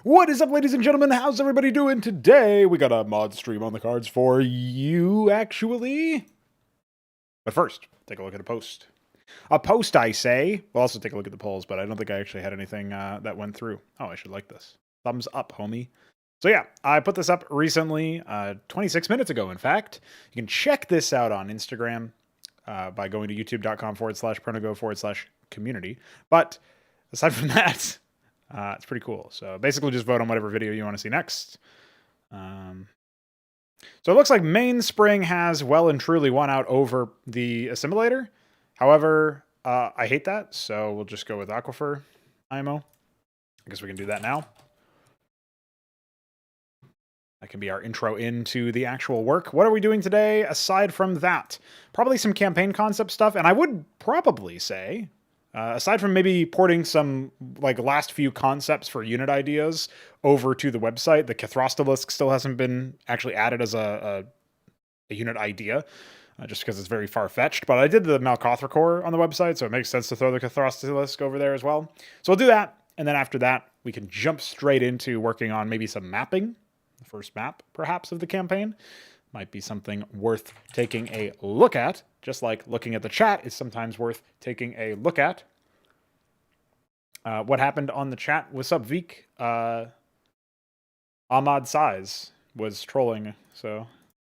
What is up, ladies and gentlemen? How's everybody doing today? We got a Modstream on the cards for you, actually. But first, take a look at a post. A post, I say. We'll also take a look at the polls, but I don't think I actually had anything that went through. Oh, I should like this. Thumbs up, homie. So yeah, I put this up recently, 26 minutes ago, in fact. You can check this out on Instagram by going to youtube.com/pronogo/community. But aside from that, it's pretty cool. So basically just vote on whatever video you want to see next. So it looks like Mainspring has well and truly won out over the Assimilator. However, I hate that, so we'll just go with Aquifer IMO. I guess we can do that now. That can be our intro into the actual work. What are we doing today aside from that? Probably some campaign concept stuff, and I would probably say, aside from maybe porting some like last few concepts for unit ideas over to the website, the Cathrostalisk still hasn't been actually added as a unit idea, just because it's very far-fetched. But I did the Malkothracore on the website, so it makes sense to throw the Cathrostalisk over there as well. So we'll do that, and then after that, we can jump straight into working on maybe some mapping. The first map, perhaps, of the campaign. Might be something worth taking a look at, just like looking at the chat is sometimes worth taking a look at. What happened on the chat? What's up, Veek? Ahmad Size was trolling, so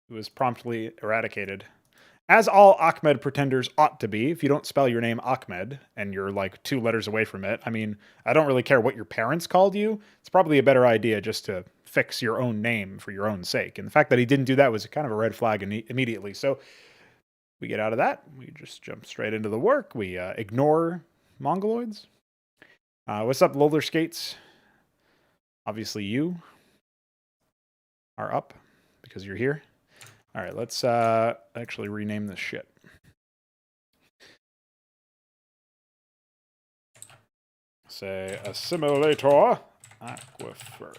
it was promptly eradicated. As all Ahmed pretenders ought to be. If you don't spell your name Ahmed, and you're like 2 letters away from it, I mean, I don't really care what your parents called you. It's probably a better idea just to fix your own name for your own sake. And the fact that he didn't do that was kind of a red flag immediately. So we get out of that. We just jump straight into the work. We ignore Mongoloids. What's up, Roller Skates? Obviously you are up because you're here. All right, let's actually rename this shit. Say Assimilator Aquifer.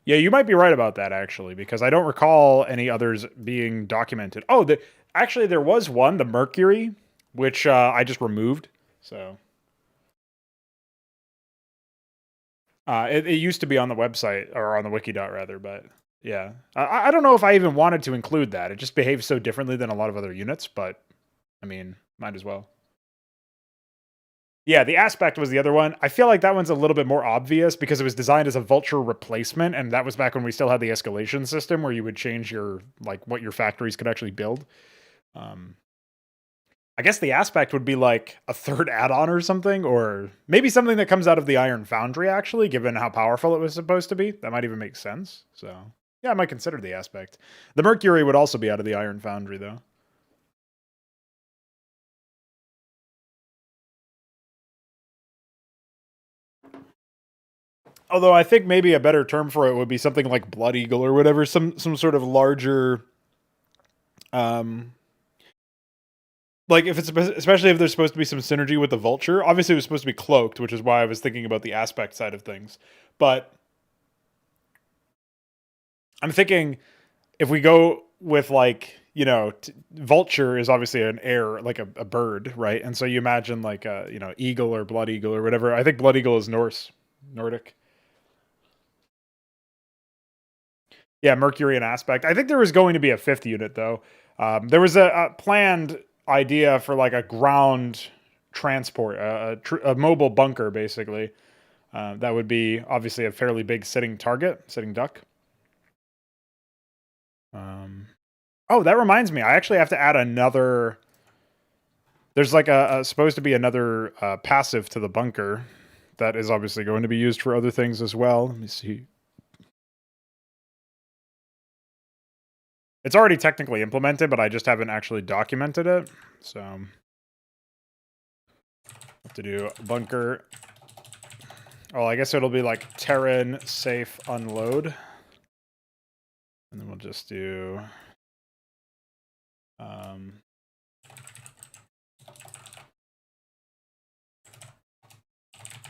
Yeah, you might be right about that, actually, because I don't recall any others being documented. Oh, actually, there was one, the Mercury, which I just removed. So it used to be on the website, or on the wiki.dot rather, but yeah. I don't know if I even wanted to include that. It just behaves so differently than a lot of other units, but I mean, might as well. Yeah, the Aspect was the other one. I feel like that one's a little bit more obvious because it was designed as a Vulture replacement, and that was back when we still had the escalation system where you would change your, like, what your factories could actually build. I guess the Aspect would be like a third add-on or something, or maybe something that comes out of the Iron Foundry, actually, given how powerful it was supposed to be. That might even make sense. So, yeah, I might consider the Aspect. The Mercury would also be out of the Iron Foundry, though. Although I think maybe a better term for it would be something like Blood Eagle or whatever, some sort of larger, like if it's especially if there's supposed to be some synergy with the Vulture. Obviously, it was supposed to be cloaked, which is why I was thinking about the Aspect side of things. But I'm thinking if we go with like, you know, Vulture is obviously an air, like a bird, right? And so you imagine like a, you know, Eagle or Blood Eagle or whatever. I think Blood Eagle is Nordic. Yeah, Mercury and Aspect. I think there was going to be a 5th unit, though. There was a planned idea for like a ground transport, a mobile bunker, basically. That would be obviously a fairly big sitting duck. Oh, that reminds me. I actually have to add another. There's like a supposed to be another passive to the bunker that is obviously going to be used for other things as well. Let me see. It's already technically implemented, but I just haven't actually documented it. So have to do bunker. Oh, I guess it'll be like Terran safe unload. And then we'll just do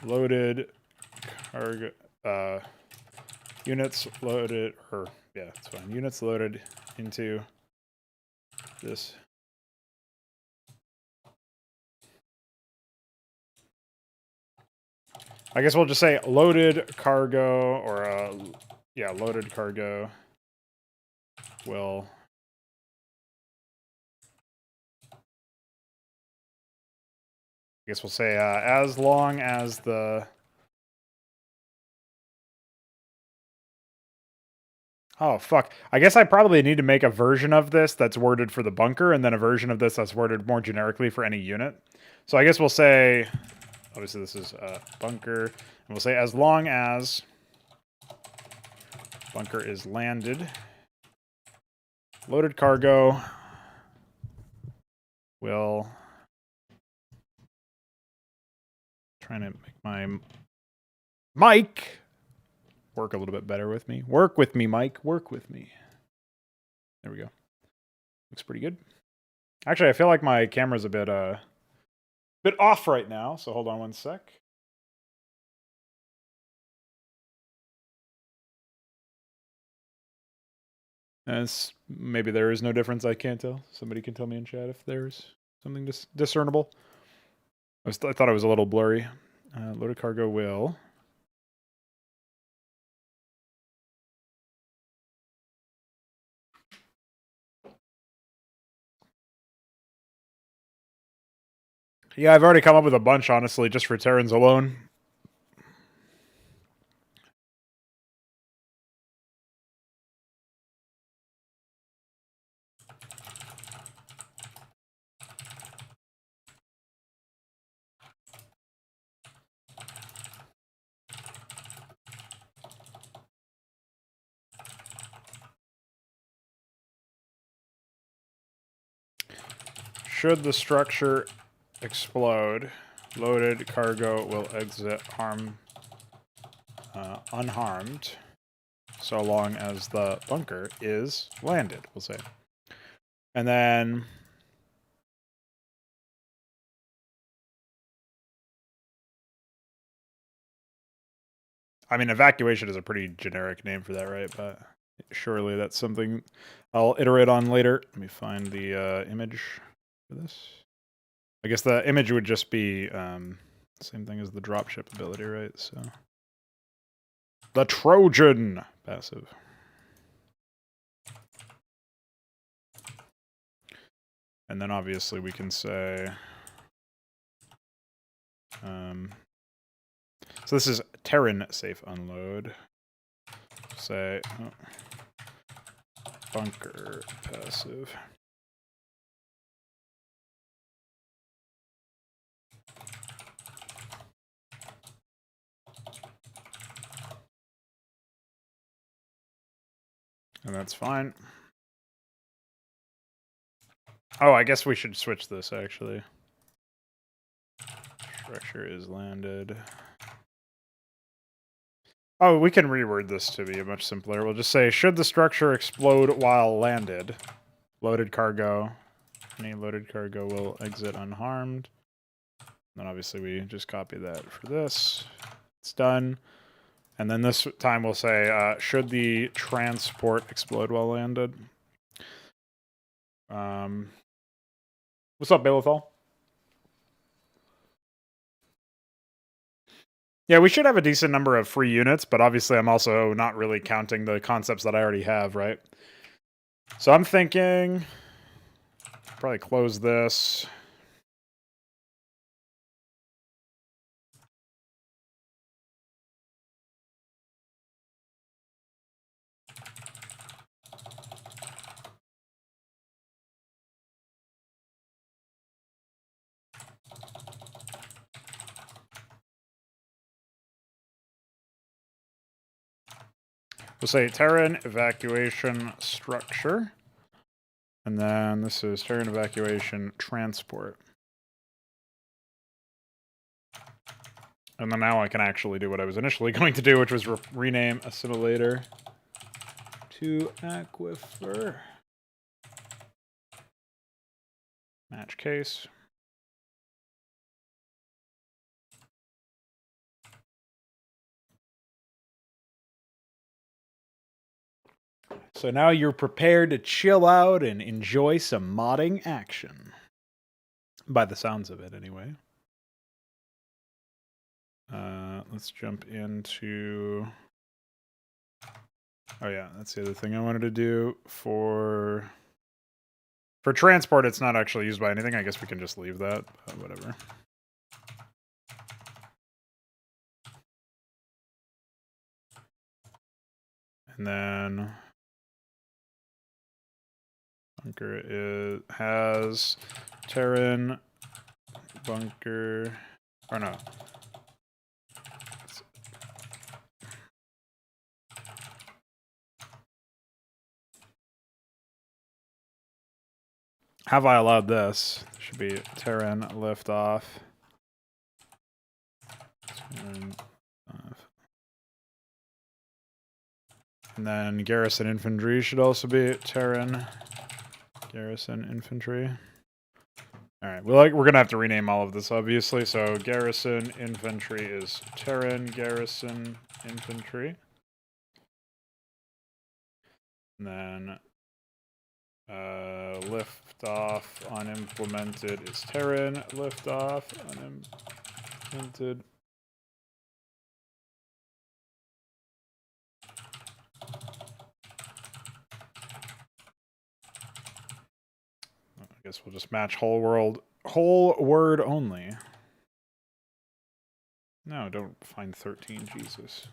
loaded cargo, units loaded, or yeah, it's fine. Units loaded into this. I guess we'll just say loaded cargo, or yeah, loaded cargo will I guess we'll say as long as the oh, fuck. I guess I probably need to make a version of this that's worded for the bunker, and then a version of this that's worded more generically for any unit. So I guess we'll say, obviously this is bunker, and we'll say as long as bunker is landed, loaded cargo will, trying to make my mic work a little bit better with me. Work with me, Mike. Work with me. There we go. Looks pretty good. Actually, I feel like my camera's a bit off right now, so hold on one sec. As maybe there is no difference, I can't tell. Somebody can tell me in chat if there's something discernible. I thought it was a little blurry. Loaded cargo will. Yeah, I've already come up with a bunch, honestly, just for Terrans alone. Should the structure explode, loaded cargo will exit unharmed, so long as the bunker is landed, we'll say. And then I mean, evacuation is a pretty generic name for that, right? But surely that's something I'll iterate on later. Let me find the image for this. I guess the image would just be same thing as the dropship ability, right? So the Trojan passive. And then obviously we can say so this is Terran safe unload. Say bunker passive. And that's fine. Oh, I guess we should switch this, actually. Structure is landed. Oh, we can reword this to be much simpler. We'll just say, should the structure explode while landed, loaded cargo, any loaded cargo will exit unharmed. Then obviously we just copy that for this. It's done. And then this time we'll say, should the transport explode while landed? What's up, Balethol? Yeah, we should have a decent number of free units, but obviously I'm also not really counting the concepts that I already have, right? So I'm thinking, probably close this. We'll say Terran evacuation structure. And then this is Terran evacuation transport. And then now I can actually do what I was initially going to do, which was rename assimilator to aquifer. Match case. So now you're prepared to chill out and enjoy some modding action. By the sounds of it, anyway. Let's jump into... Oh yeah, that's the other thing I wanted to do. For transport, it's not actually used by anything. I guess we can just leave that, but whatever. And then bunker has Terran bunker, or no. Have I allowed this? There should be Terran liftoff. And then garrison infantry should also be Terran garrison infantry. All right, we're gonna have to rename all of this, obviously. So garrison infantry is Terran garrison infantry. And then liftoff unimplemented is Terran liftoff unimplemented. I guess we'll just match whole word only. No, don't find 13, Jesus.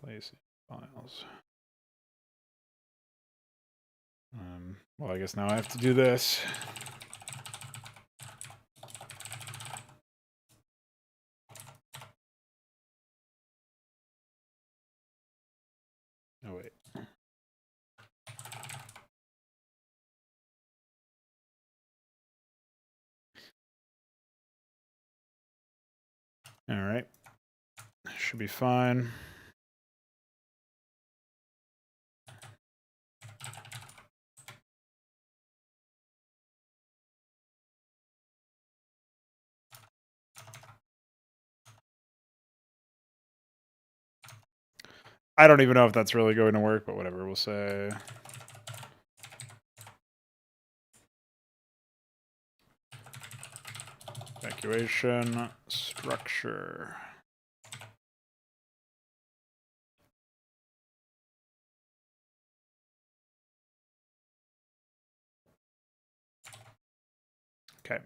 Place files. Well, I guess now I have to do this. Oh, wait. All right. Should be fine. I don't even know if that's really going to work, but whatever, we'll say. Evacuation structure. Okay.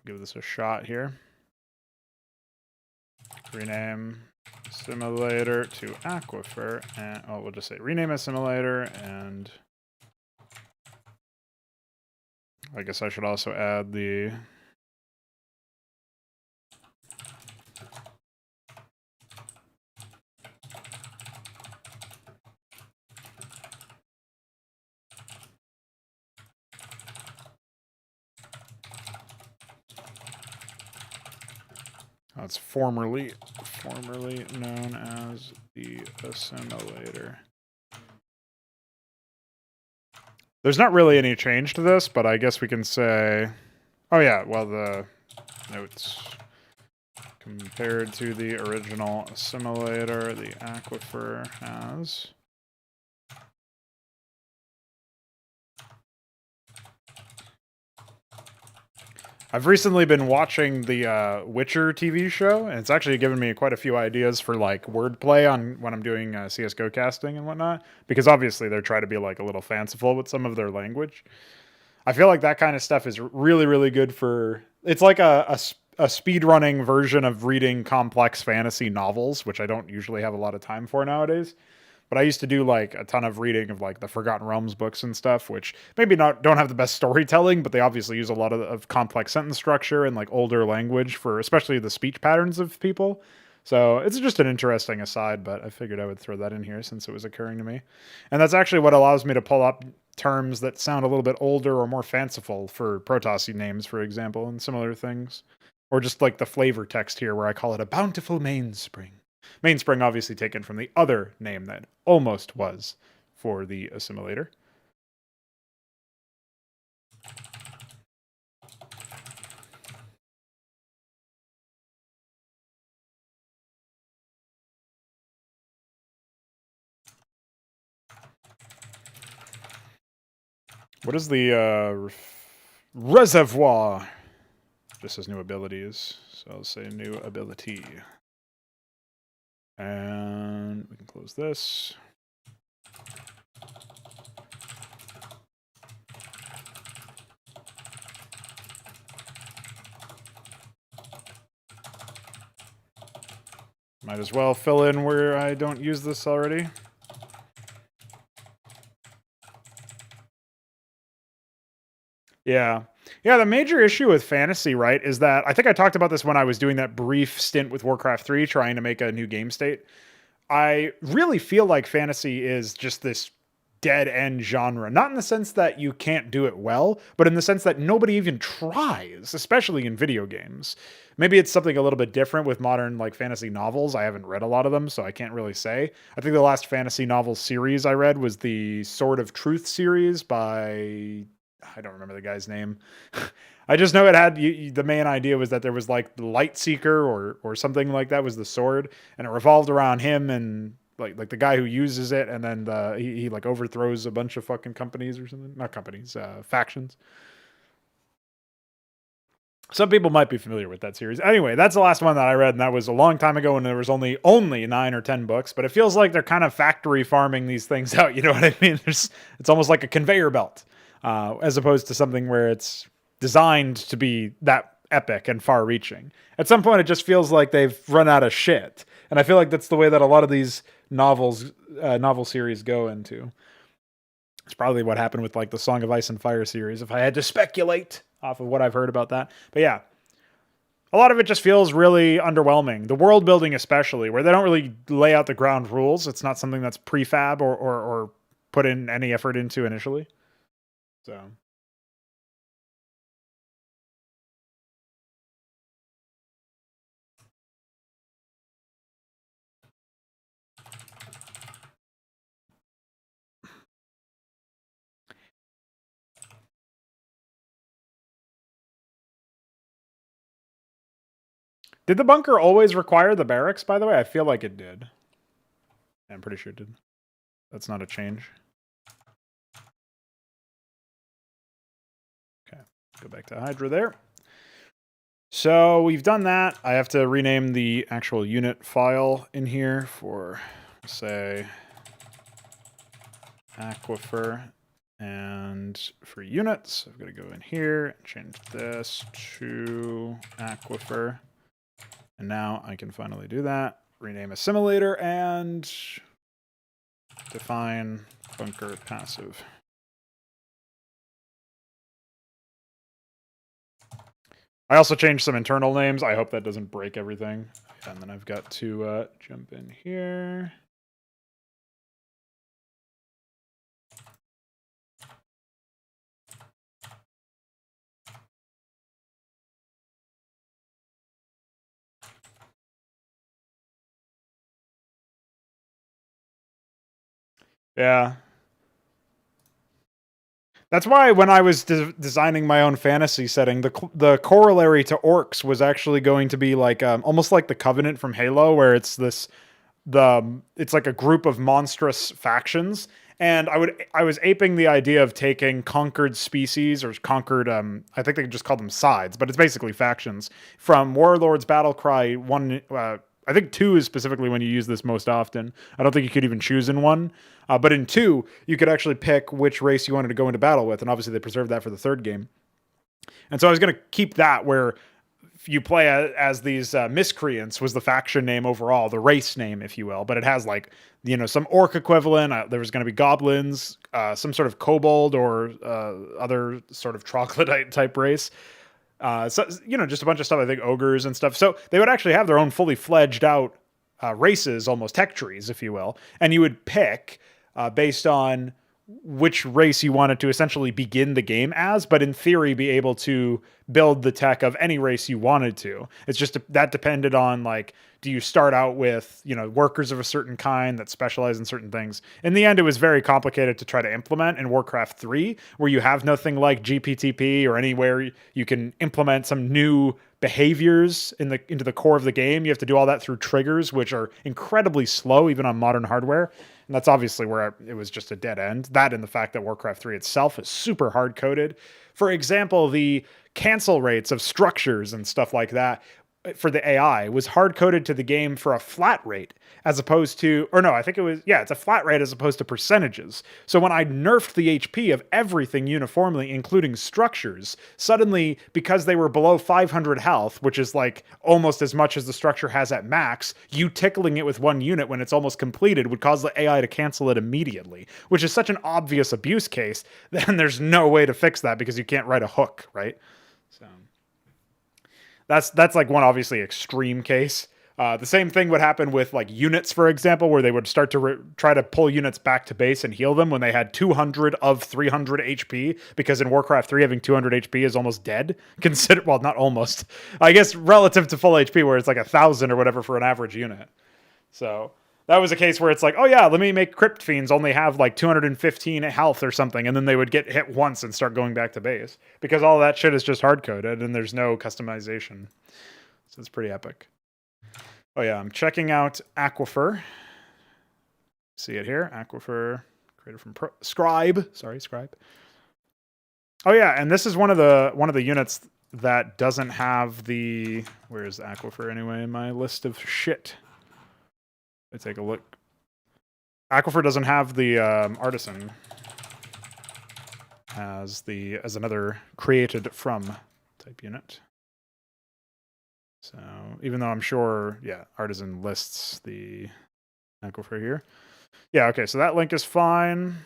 Give this a shot here. Rename simulator to aquifer, and we'll just say rename a simulator, and I guess I should also add the it's formerly known as the assimilator. There's not really any change to this, but I guess we can say, oh yeah, well, the notes compared to the original assimilator, the aquifer has I've recently been watching the Witcher TV show, and it's actually given me quite a few ideas for like wordplay on when I'm doing CS:GO casting and whatnot. Because obviously they're trying to be like a little fanciful with some of their language. I feel like that kind of stuff is really, really good for. It's like a speed running version of reading complex fantasy novels, which I don't usually have a lot of time for nowadays. But I used to do like a ton of reading of like the Forgotten Realms books and stuff, which maybe don't have the best storytelling, but they obviously use a lot of complex sentence structure and like older language for especially the speech patterns of people. So it's just an interesting aside, but I figured I would throw that in here since it was occurring to me. And that's actually what allows me to pull up terms that sound a little bit older or more fanciful for Protoss names, for example, and similar things. Or just like the flavor text here where I call it a bountiful mainspring. Mainspring obviously taken from the other name that almost was for the assimilator. What is the reservoir? Just as new abilities. So I'll say new ability. And we can close this. Might as well fill in where I don't use this already. Yeah. Yeah, the major issue with fantasy, right, is that I think I talked about this when I was doing that brief stint with Warcraft 3 trying to make a new game state. I really feel like fantasy is just this dead end genre, not in the sense that you can't do it well, but in the sense that nobody even tries, especially in video games. Maybe it's something a little bit different with modern like fantasy novels. I haven't read a lot of them, so I can't really say. I think the last fantasy novel series I read was the Sword of Truth series by I don't remember the guy's name. I just know it had the main idea was that there was like the light seeker or something like that was the sword, and it revolved around him and like the guy who uses it, and then he like overthrows a bunch of fucking companies or something. Not companies, factions. Some people might be familiar with that series. Anyway, that's the last one that I read, and that was a long time ago when there was only 9 or 10 books. But it feels like they're kind of factory farming these things out. You know what I mean? It's almost like a conveyor belt, as opposed to something where it's designed to be that epic and far-reaching. At some point, it just feels like they've run out of shit, and I feel like that's the way that a lot of these novel series go into. It's probably what happened with like the Song of Ice and Fire series, if I had to speculate off of what I've heard about that. But yeah, a lot of it just feels really underwhelming. The world building, especially, where they don't really lay out the ground rules. It's not something that's prefab or put in any effort into initially. So. Did the bunker always require the barracks, by the way? I feel like it did. I'm pretty sure it did. That's not a change. Okay, go back to HYDRA there. So we've done that. I have to rename the actual unit file in here for, say, aquifer. And for units, I've got to go in here and change this to aquifer. And now I can finally do that. Rename assimilator and define bunker passive. I also changed some internal names. I hope that doesn't break everything. And then I've got to jump in here. Yeah. That's why when I was designing my own fantasy setting, the corollary to orcs was actually going to be like almost like the Covenant from Halo, where it's it's like a group of monstrous factions. And I was aping the idea of taking conquered species or conquered I think they just call them sides, but it's basically factions from Warlord's Battlecry 1. I think 2 is specifically when you use this most often. I don't think you could even choose in 1. But in 2, you could actually pick which race you wanted to go into battle with, and obviously they preserved that for the 3rd game. And so I was going to keep that where you play as these miscreants was the faction name overall, the race name, if you will. But it has like, some orc equivalent. There was going to be goblins, some sort of kobold or other sort of troglodyte type race. So, just a bunch of stuff, I think ogres and stuff. So they would actually have their own fully fledged out races, almost tech trees, if you will. And you would pick based on which race you wanted to essentially begin the game as, but in theory be able to build the tech of any race you wanted to. It's just that depended on like, do you start out with, you know, workers of a certain kind that specialize in certain things? In the end, it was very complicated to try to implement in Warcraft 3, where you have nothing like GPTP or anywhere you can implement some new behaviors into the core of the game. You have to do all that through triggers, which are incredibly slow, even on modern hardware. And that's obviously where it was just a dead end. That and the fact that Warcraft 3 itself is super hard coded. For example, the cancel rates of structures and stuff like that for the AI was hard coded to the game for a flat rate as opposed to, or no, I think it was, yeah, it's a flat rate as opposed to percentages. So when I nerfed the HP of everything uniformly, including structures, suddenly, because they were below 500 health, which is like almost as much as the structure has at max, you tickling it with one unit when it's almost completed would cause the AI to cancel it immediately, which is such an obvious abuse case. Then there's no way to fix that because you can't write a hook, right? So that's like one obviously extreme case. The same thing would happen with like units, for example, where they would start to try to pull units back to base and heal them when they had 200 of 300 HP, because in Warcraft 3 having 200 HP is almost dead. Well, not almost, I guess, relative to full HP, where it's like 1,000 or whatever for an average unit. So that was a case where it's like, oh yeah, let me make Crypt Fiends only have like 215 health or something, and then they would get hit once and start going back to base, because all that shit is just hard-coded and there's no customization. So it's pretty epic. Oh yeah, I'm checking out Aquifer. See it here, Aquifer, created from Scribe. Sorry, Scribe. Oh yeah, and this is one of the units that doesn't have the, where is Aquifer anyway in my list of shit? Let's take a look. Aquifer doesn't have the artisan as another created from type unit. So even though I'm sure, yeah, artisan lists the Aquifer here. Yeah, okay, so that link is fine.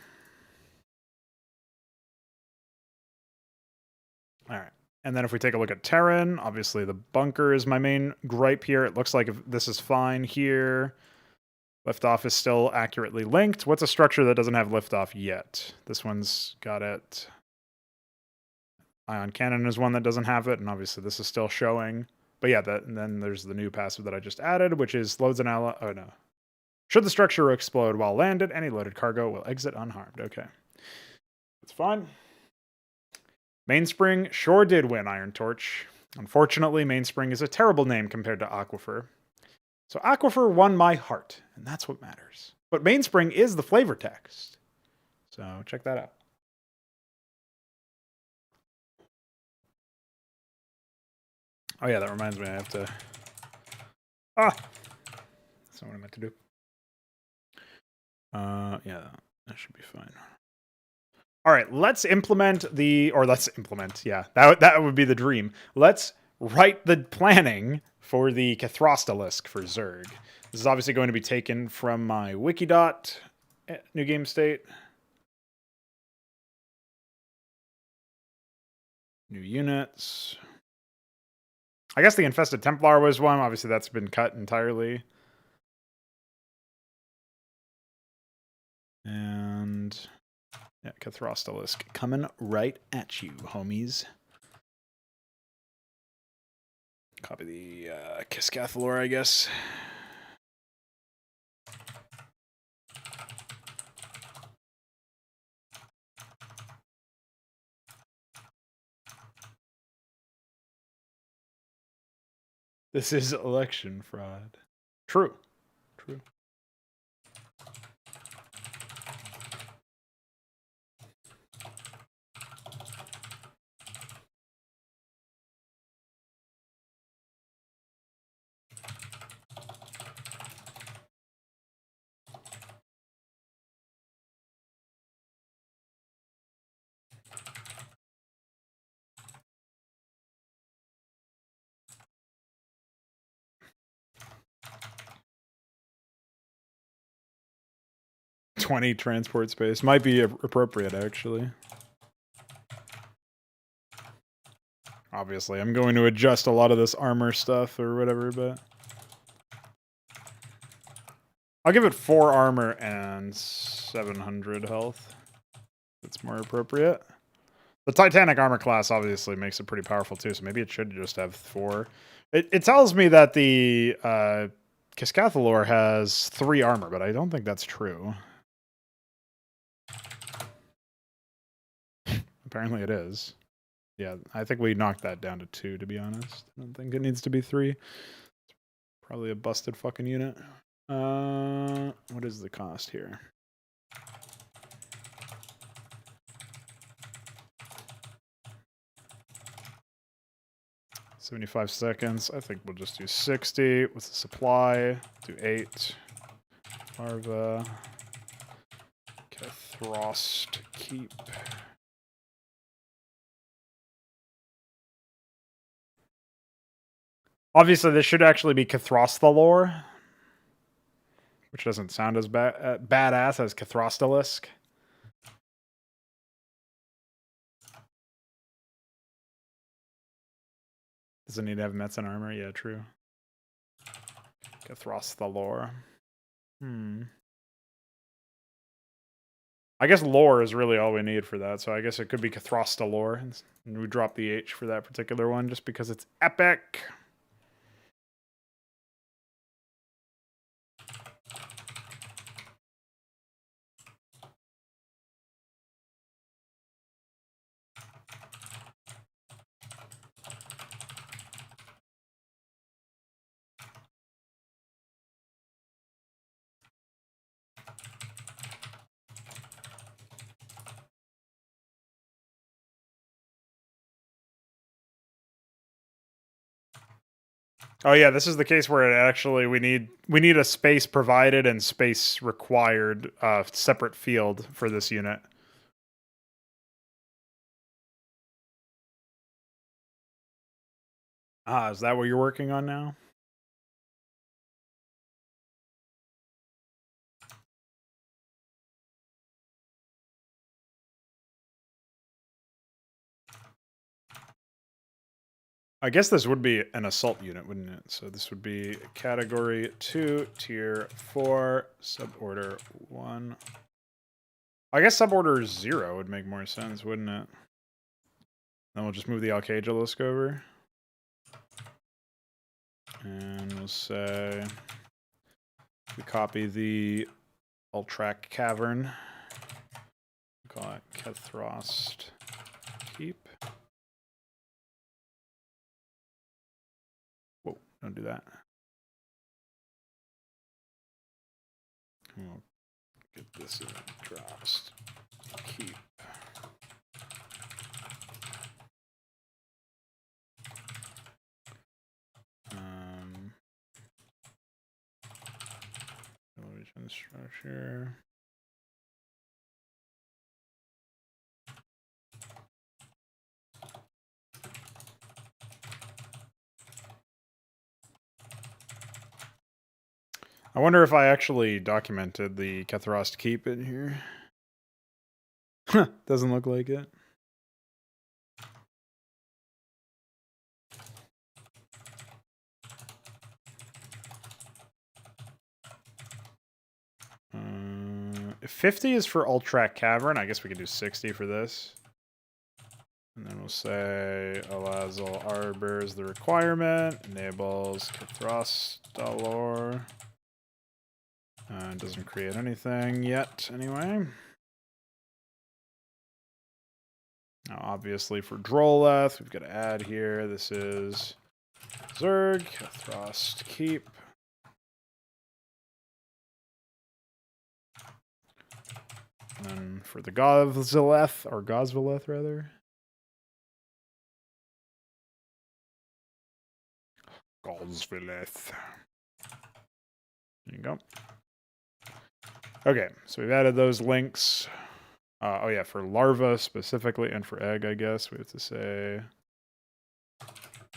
All right. And then if we take a look at Terran, obviously the bunker is my main gripe here. It looks like if this is fine here. Liftoff is still accurately linked. What's a structure that doesn't have liftoff yet? This one's got it. Ion Cannon is one that doesn't have it, and obviously this is still showing. But yeah, and then there's the new passive that I just added, which is loads an ally. Oh no. Should the structure explode while landed, any loaded cargo will exit unharmed. Okay. That's fine. Mainspring sure did win Iron Torch. Unfortunately, Mainspring is a terrible name compared to Aquifer. So Aquifer won my heart, and that's what matters. But Mainspring is the flavor text. So check that out. Oh yeah, that reminds me, I have to... That's not what I meant to do. Yeah, that should be fine. All right, let's implement yeah, that would be the dream. Let's write the planning for the Cathrostalisk for Zerg. This is obviously going to be taken from my Wikidot New Game State. New units. I guess the Infested Templar was one. Obviously, that's been cut entirely. And yeah, Cathrostalisk coming right at you, homies. Copy the Kiscathalor, I guess. This is election fraud. True. True. $20 transport space might be appropriate, actually. Obviously, I'm going to adjust a lot of this armor stuff or whatever, but I'll give it 4 armor and 700 health. That's more appropriate. The Titanic armor class obviously makes it pretty powerful too, so maybe it should just have 4. It tells me that the Cascathalor has 3 armor, but I don't think that's true. Apparently it is. Yeah, I think we knocked that down to 2, to be honest. I don't think it needs to be 3. Probably a busted fucking unit. What is the cost here? 75 seconds. I think we'll just do 60 with the supply. Do 8. Larva. Cathrost keep. Obviously, this should actually be Cathrostalor, which doesn't sound as badass as Cathrostalisk. Does it need to have Mets and armor? Yeah, true. Cathrostalor. I guess lore is really all we need for that, so I guess it could be Cathrostalor. And we drop the H for that particular one just because it's epic. Oh yeah, this is the case where it actually we need a space provided and space required separate field for this unit. Ah, is that what you're working on now? I guess this would be an assault unit, wouldn't it? So this would be category 2, tier 4, suborder 1. I guess suborder 0 would make more sense, wouldn't it? Then we'll just move the Alcagelisk over. And we'll say we copy the Ultrac Cavern. Call it Cathrost Keep. Whoa, don't do that. We'll get this in drops. Keep. Television structure. I wonder if I actually documented the Cathrost Keep in here. Doesn't look like it. If 50 is for Ultrac Cavern, I guess we could do 60 for this. And then we'll say Alazal Arbor is the requirement. Enables Cathrostalor. Doesn't create anything yet, anyway. Now, obviously, for Droleth, we've got to add here. This is Zerg, Cathrost Keep. And then for the Gozvileth, or Gozvileth, rather. Gozvileth. There you go. Okay, so we've added those links. Oh yeah, for larva specifically, and for egg, I guess we have to say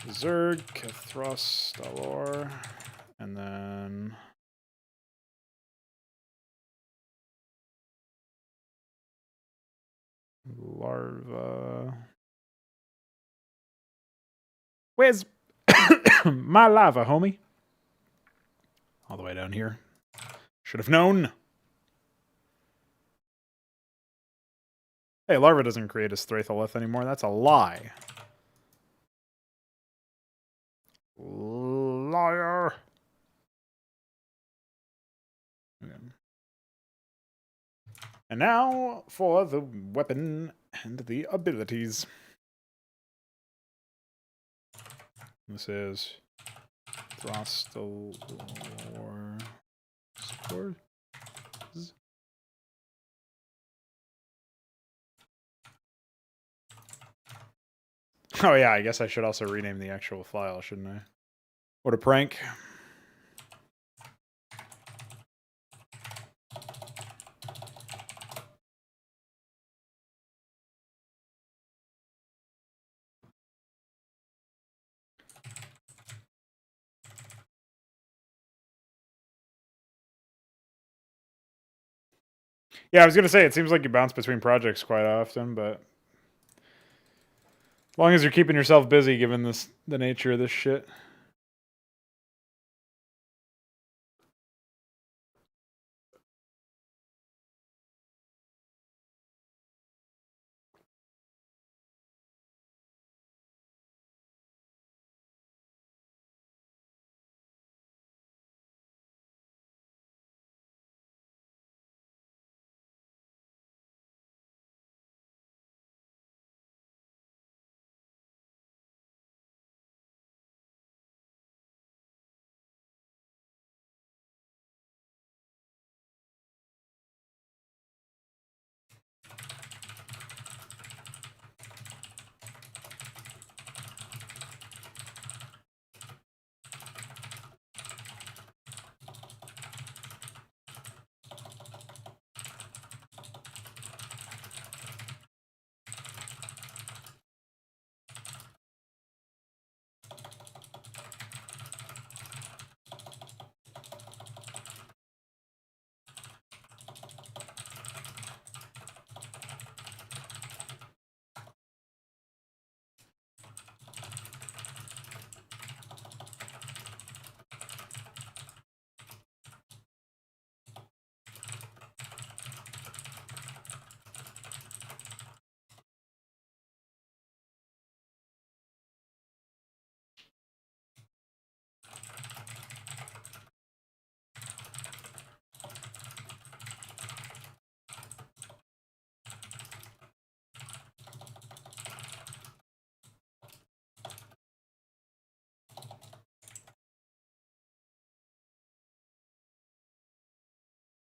Zerg, Cathrostalor, and then larva. Where's my lava, homie? All the way down here. Should have known. Hey, Larva doesn't create a Stratholith anymore. That's a lie. Liar. Okay. And now for the weapon and the abilities. This is Throstalor Spores. Oh yeah, I guess I should also rename the actual file, shouldn't I? What a prank. Yeah, I was gonna say, it seems like you bounce between projects quite often, but as long as you're keeping yourself busy, given the nature of this shit.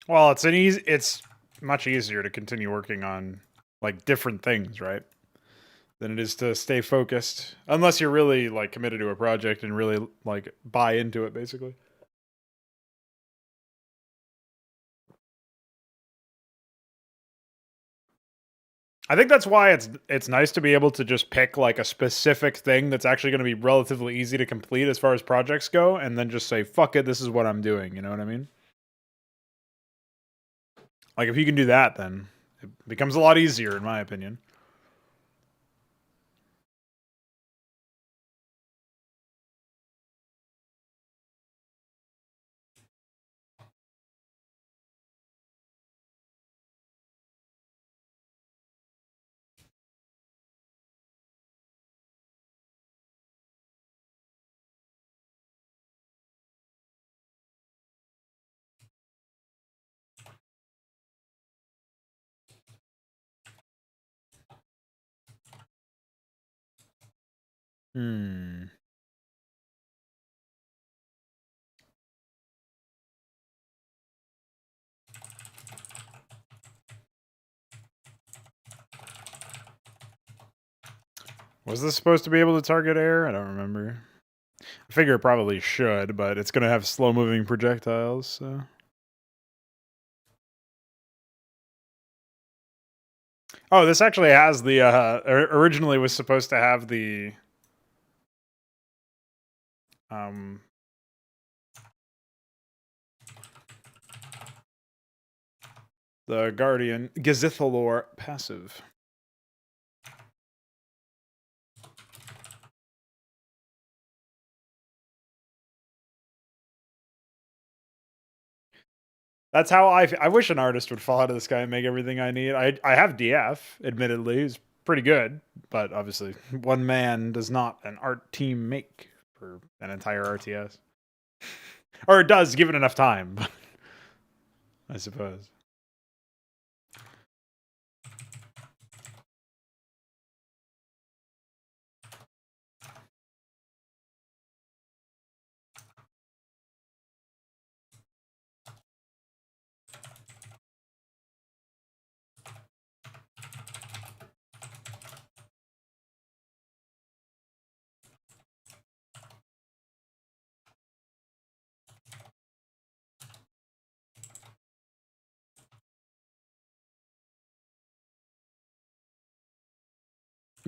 Well, it's much easier to continue working on like different things, right? Than it is to stay focused, unless you're really like committed to a project and really like buy into it, basically. I think that's why it's nice to be able to just pick like a specific thing that's actually going to be relatively easy to complete as far as projects go, and then just say fuck it, this is what I'm doing. You know what I mean? Like if you can do that, then it becomes a lot easier, in my opinion. Hmm. Was this supposed to be able to target air? I don't remember. I figure it probably should, but it's going to have slow-moving projectiles, so... Oh, this actually has the, originally was supposed to have um, the Guardian Gazithalor passive. That's how I wish an artist would fall out of the sky and make everything I need. I have DF, admittedly, he's pretty good, but obviously one man does not an art team make for an entire RTS. Or it does, given enough time, I suppose.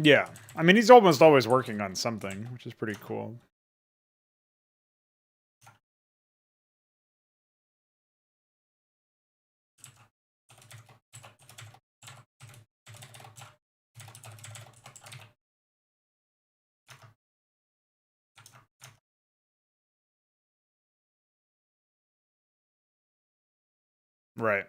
Yeah. I mean, he's almost always working on something, which is pretty cool. Right.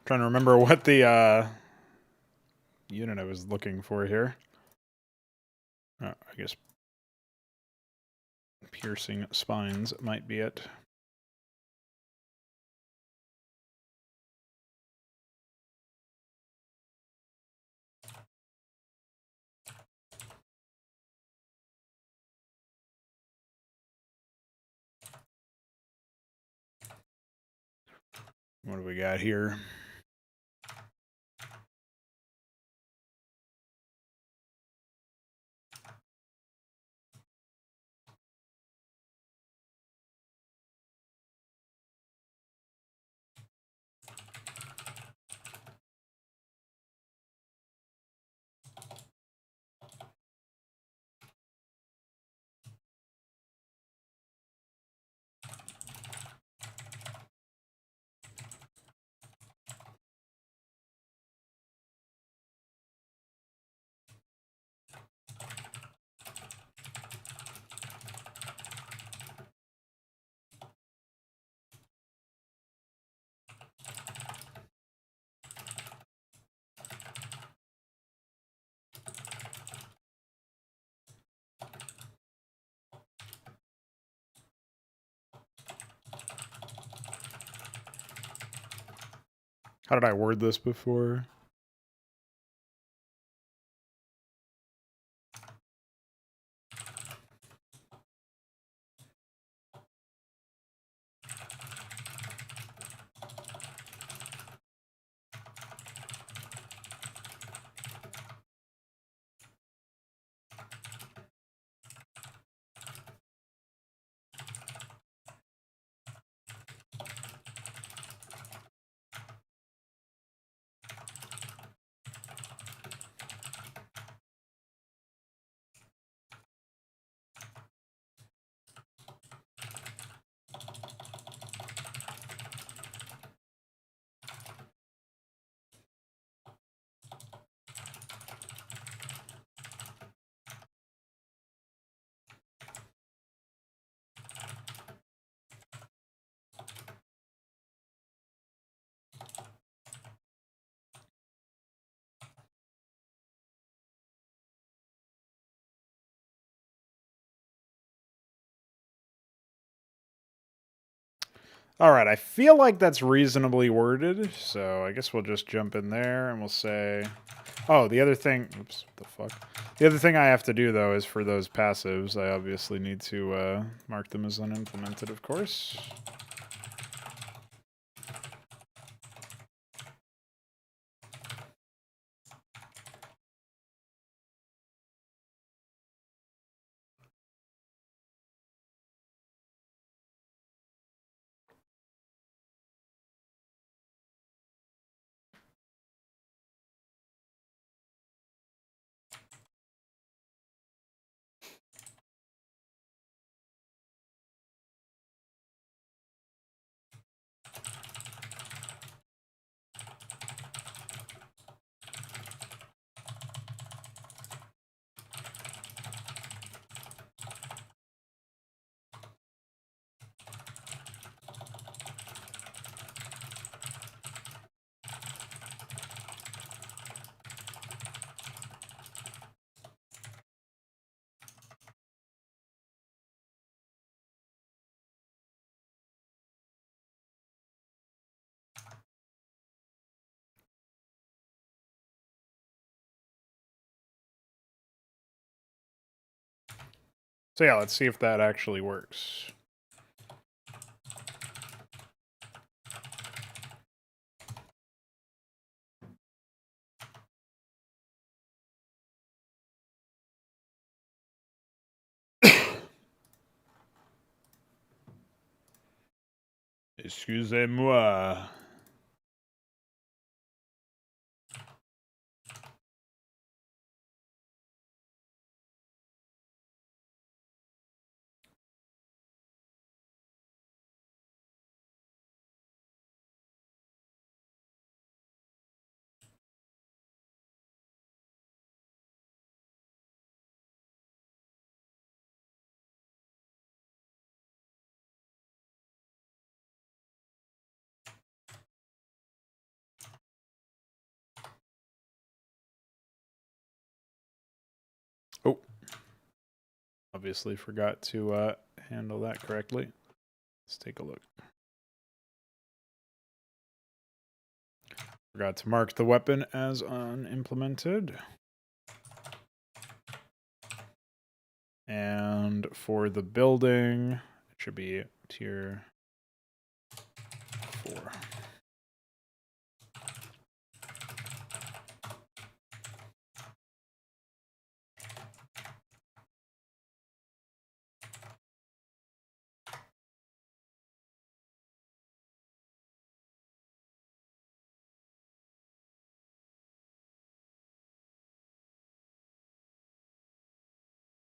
Trying to remember what the unit I was looking for here. I guess piercing spines might be it. What do we got here? How did I word this before? All right, I feel like that's reasonably worded, so I guess we'll just jump in there and we'll say, oh, the other thing, oops, what the fuck? The other thing I have to do, though, is for those passives, I obviously need to mark them as unimplemented, of course. So yeah, let's see if that actually works. Excusez-moi. Oh, obviously forgot to handle that correctly. Let's take a look. Forgot to mark the weapon as unimplemented. And for the building, it should be tier 4.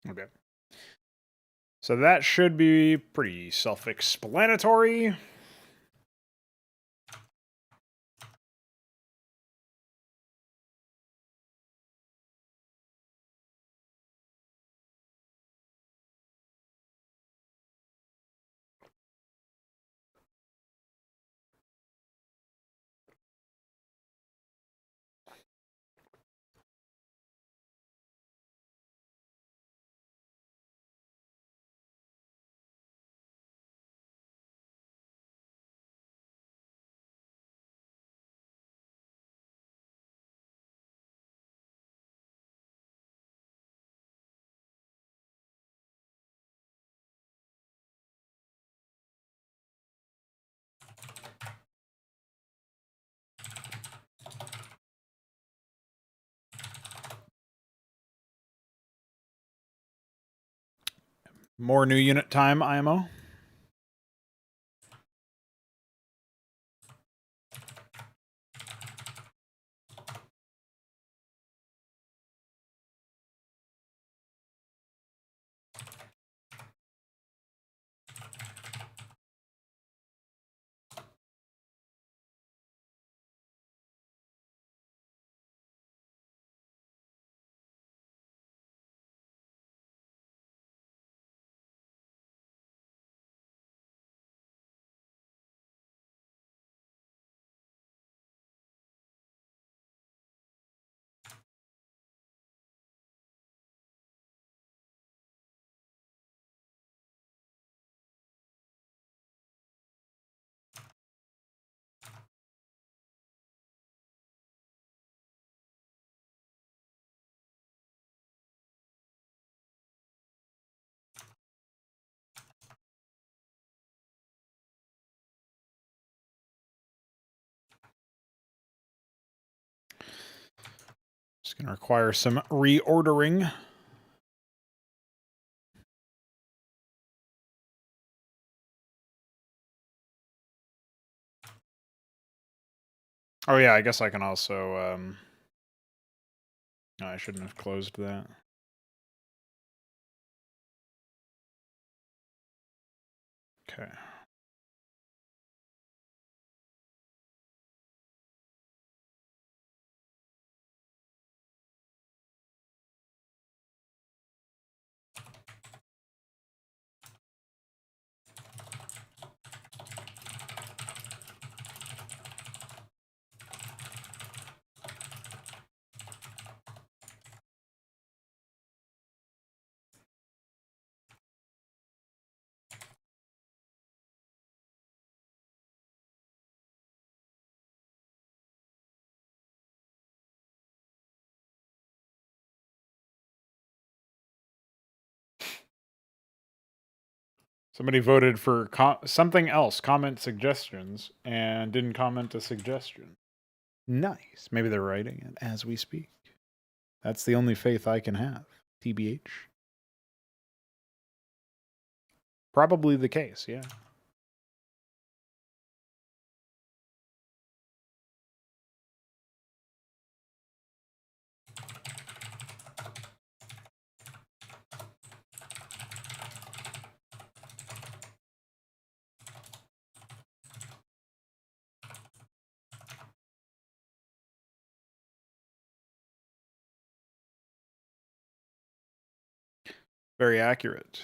Okay. So that should be pretty self-explanatory. More new unit time, IMO. It's going to require some reordering. Oh yeah, I guess I can also... No, I shouldn't have closed that. Okay. Somebody voted for something else, comment suggestions, and didn't comment a suggestion. Nice. Maybe they're writing it as we speak. That's the only faith I can have. TBH. Probably the case, yeah. Very accurate.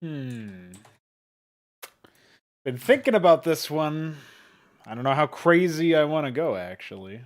Been thinking about this one. I don't know how crazy I want to go, actually.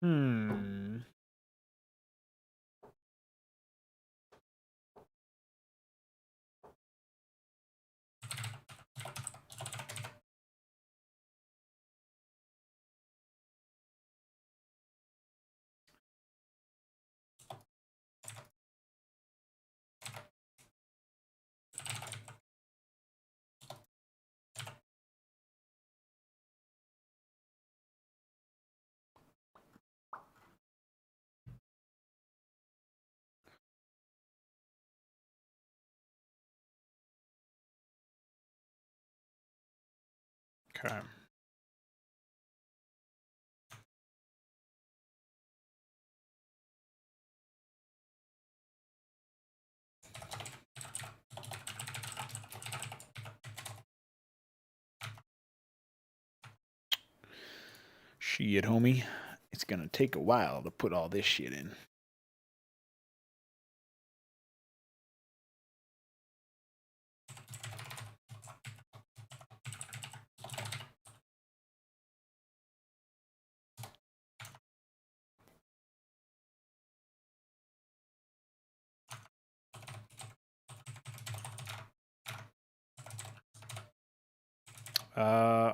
Hmm. Okay. Shit, homie. It's gonna take a while to put all this shit in.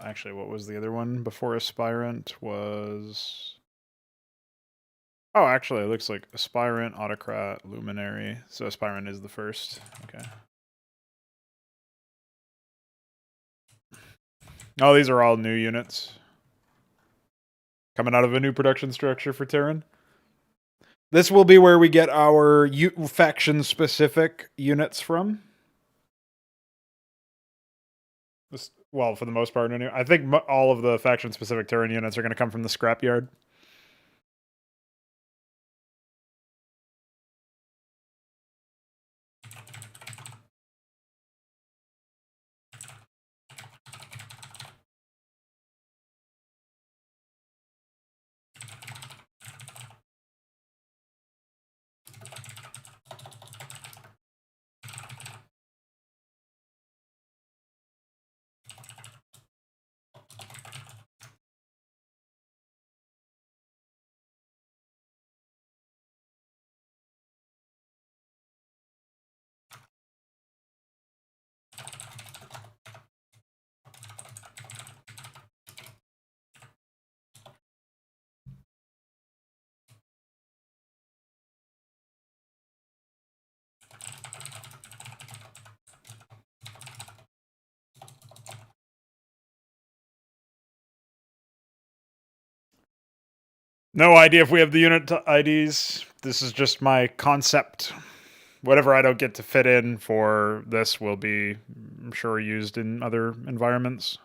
Actually, what was the other one before Aspirant was... Oh, actually, it looks like Aspirant, Autocrat, Luminary. So Aspirant is the first. Okay. Oh, these are all new units. Coming out of a new production structure for Terran. This will be where we get our faction-specific units from. This, well, for the most part, anyway. I think all of the faction-specific Terran units are going to come from the scrapyard. No idea if we have the unit IDs. This is just my concept. Whatever I don't get to fit in for this will be, I'm sure, used in other environments.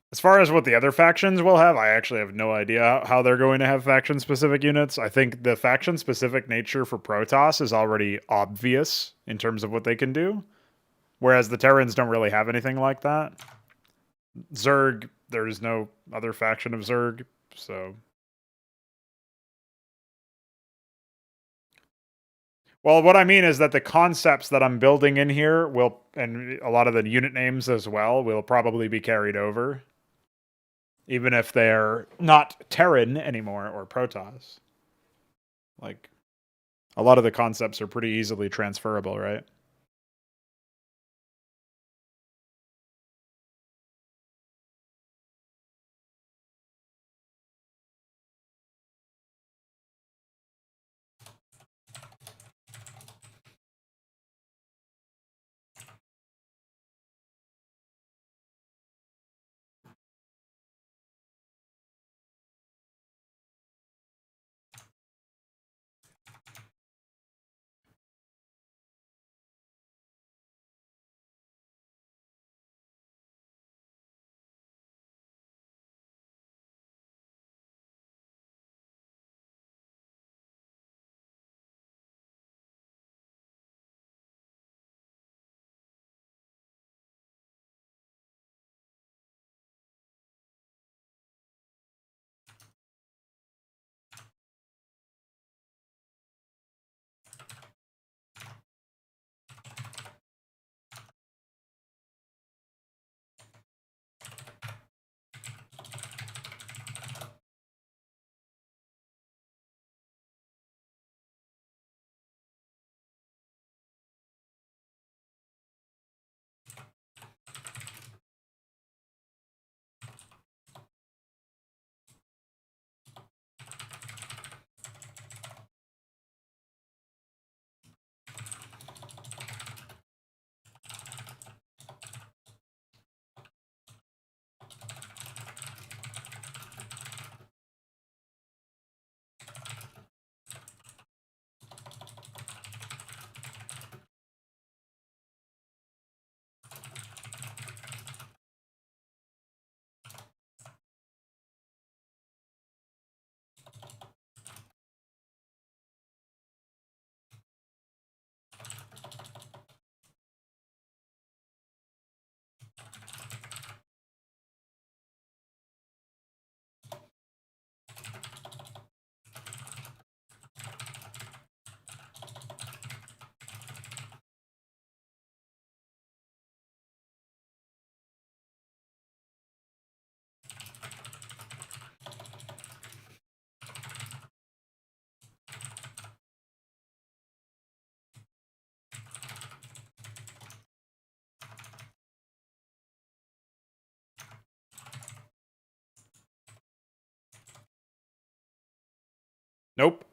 As far as what the other factions will have, I actually have no idea how they're going to have faction specific units. I think the faction specific nature for Protoss is already obvious in terms of what they can do, whereas the Terrans don't really have anything like that. Zerg, there's no other faction of Zerg, so. Well, what I mean is that the concepts that I'm building in here will, and a lot of the unit names as well, will probably be carried over, even if they're not Terran anymore or Protoss. Like, a lot of the concepts are pretty easily transferable, right? Nope.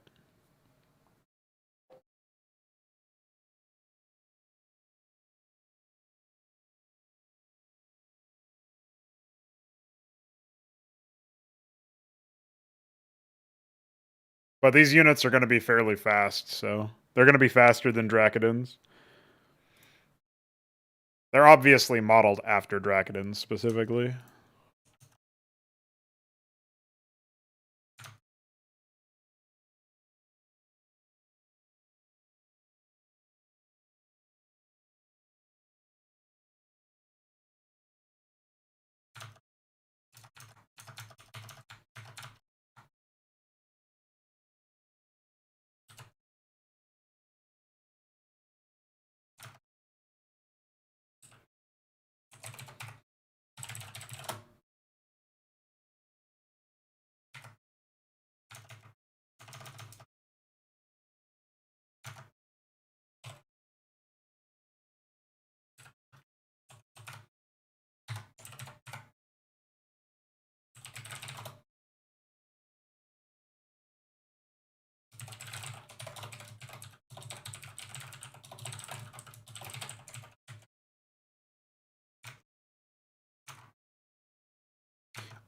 But these units are going to be fairly fast, so they're going to be faster than Dracodons. They're obviously modeled after Dracodons specifically.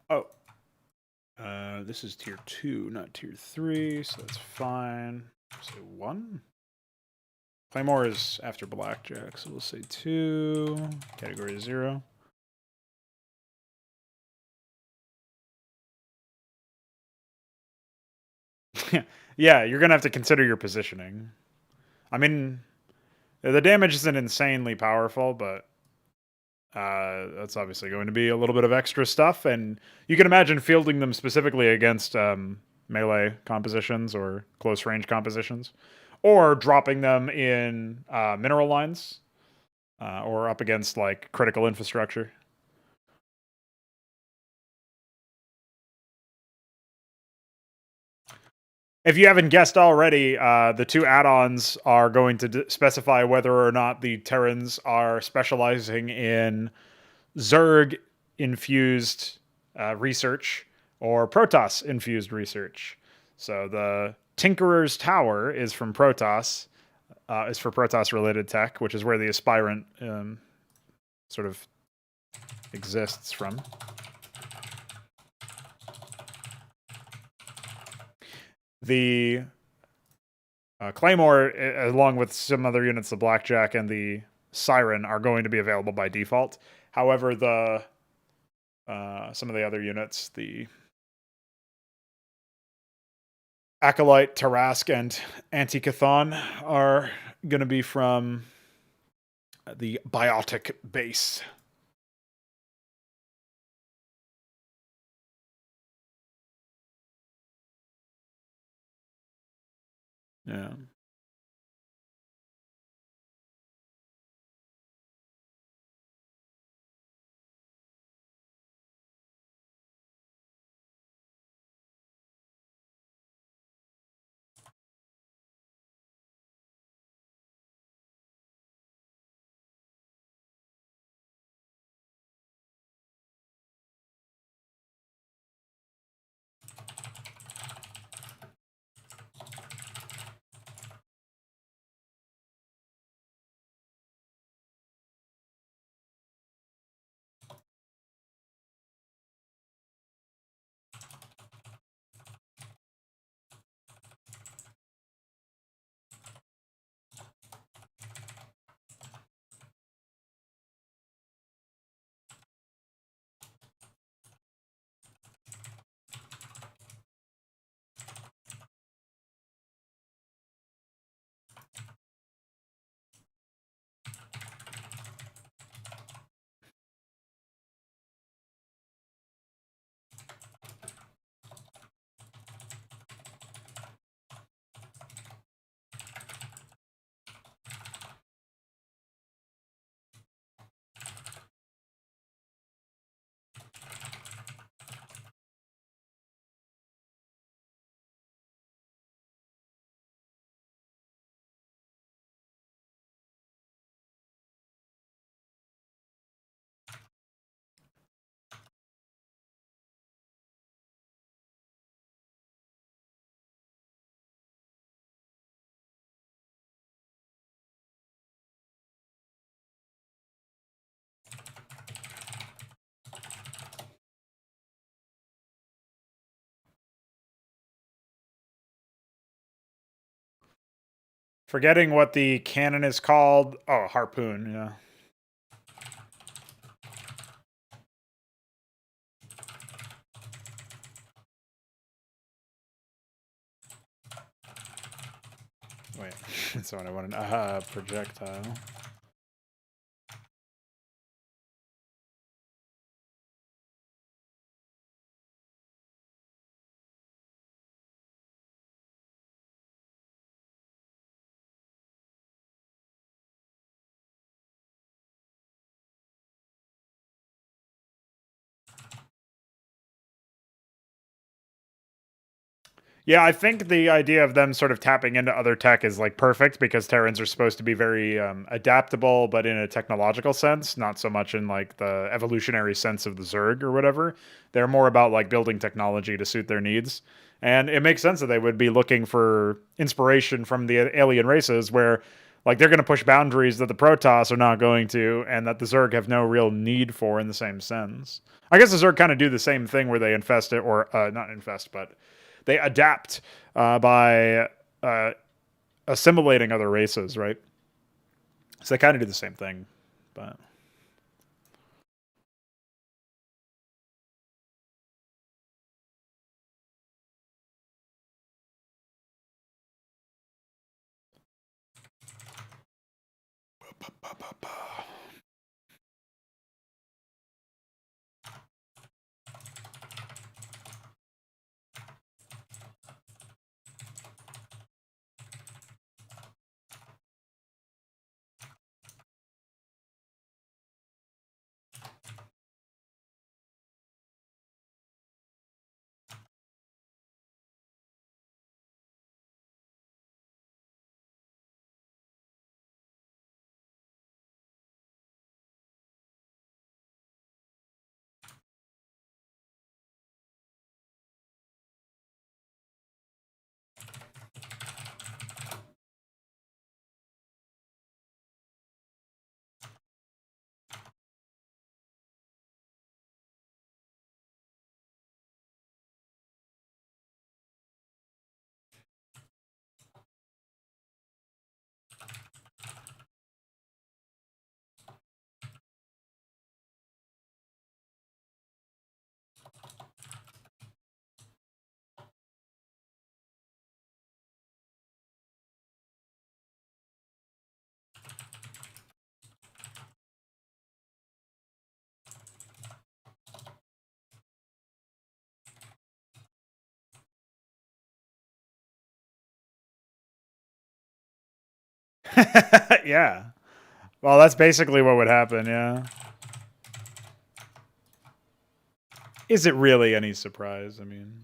Oh. This is tier 2, not tier 3, so that's fine. Say 1. Claymore is after Blackjack, so we'll say 2. Category 0. Yeah, you're going to have to consider your positioning. I mean, the damage isn't insanely powerful, but that's obviously going to be a little bit of extra stuff, and you can imagine fielding them specifically against melee compositions or close range compositions, or dropping them in mineral lines, or up against like critical infrastructure. If you haven't guessed already, the two add-ons are going to specify whether or not the Terrans are specializing in Zerg infused research or Protoss infused research. So the Tinkerer's Tower is from Protoss, is for Protoss related tech, which is where the Aspirant sort of exists from. The Claymore, along with some other units, the Blackjack and the Siren, are going to be available by default. However, the some of the other units, the Acolyte, Tarask, and Anti-Chthon, are going to be from the Biotic base. Yeah. Forgetting what the cannon is called. Oh, harpoon, yeah. Wait, that's what I wanted. Projectile. Yeah, I think the idea of them sort of tapping into other tech is like perfect because Terrans are supposed to be very adaptable, but in a technological sense, not so much in like the evolutionary sense of the Zerg or whatever. They're more about like building technology to suit their needs. And it makes sense that they would be looking for inspiration from the alien races where like they're going to push boundaries that the Protoss are not going to and that the Zerg have no real need for in the same sense. I guess the Zerg kind of do the same thing where they infest it or not infest, but they adapt by assimilating other races, right? So they kind of do the same thing, but yeah. Well, that's basically what would happen, yeah. Is it really any surprise? I mean,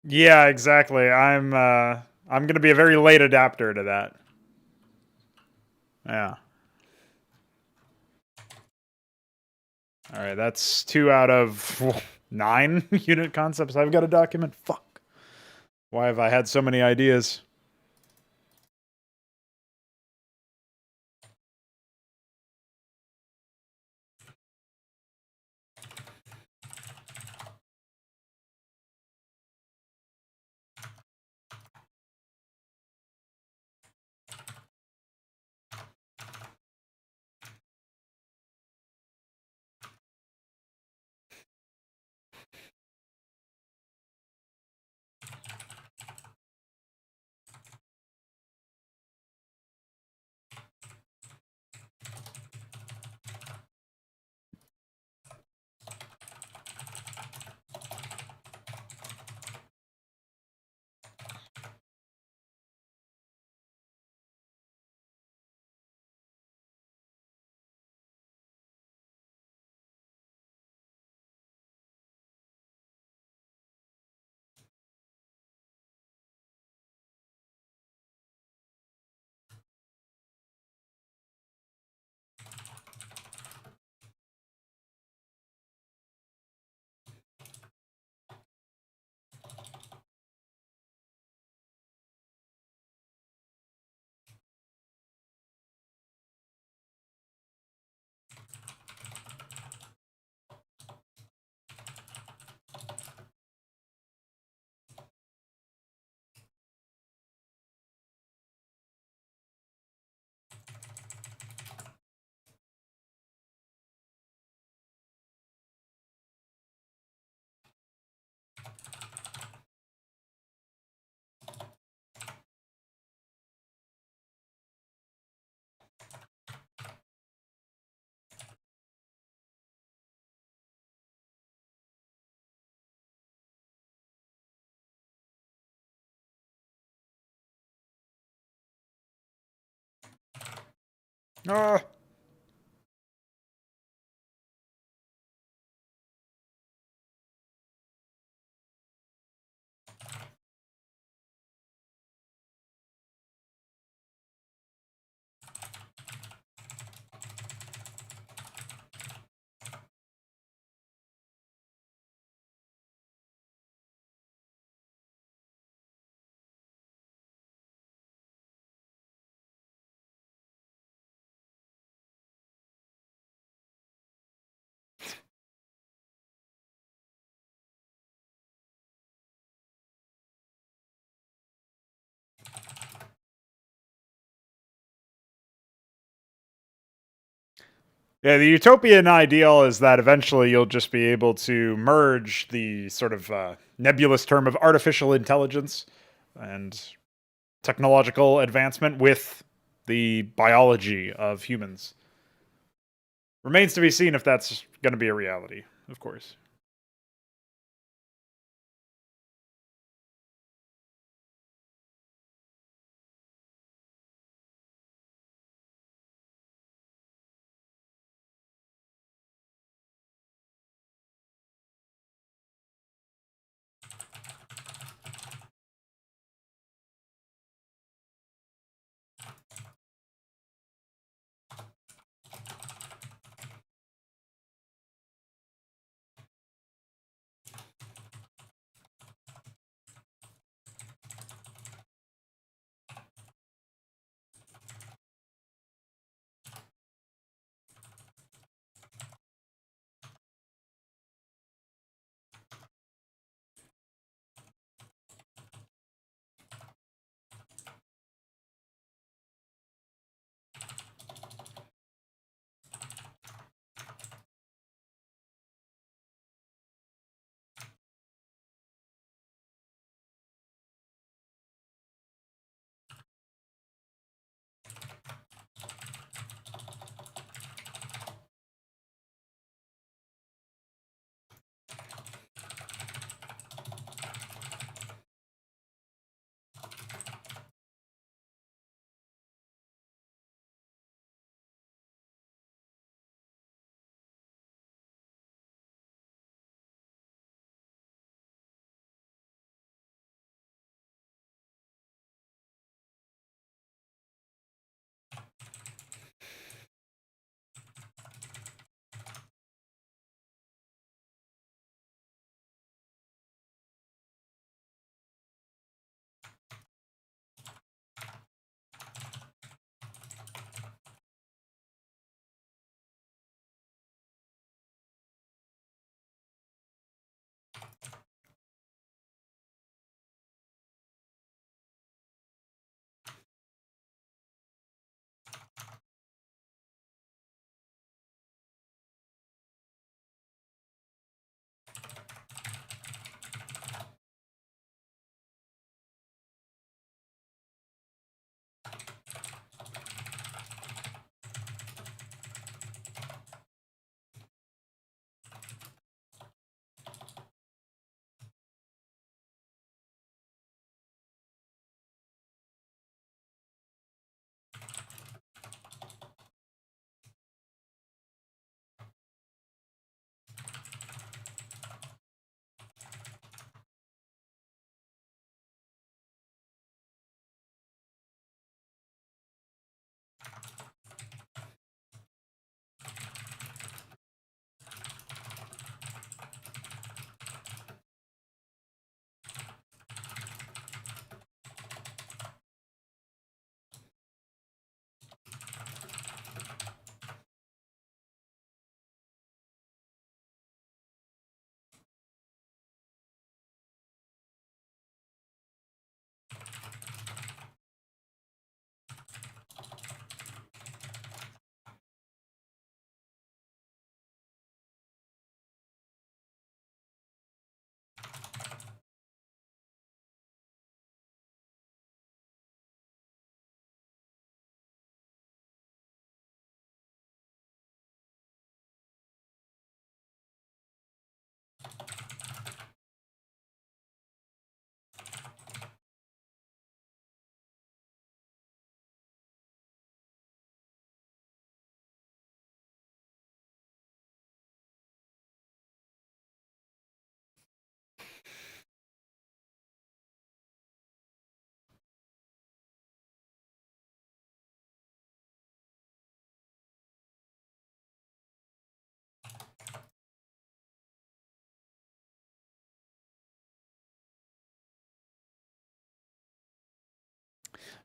yeah, exactly. I'm gonna be a very late adapter to that. Yeah. All right, that's 2 out of 9 unit concepts I've got to document. Fuck. Why have I had so many ideas? Ah. Yeah, the utopian ideal is that eventually you'll just be able to merge the sort of nebulous term of artificial intelligence and technological advancement with the biology of humans. Remains to be seen if that's going to be a reality, of course.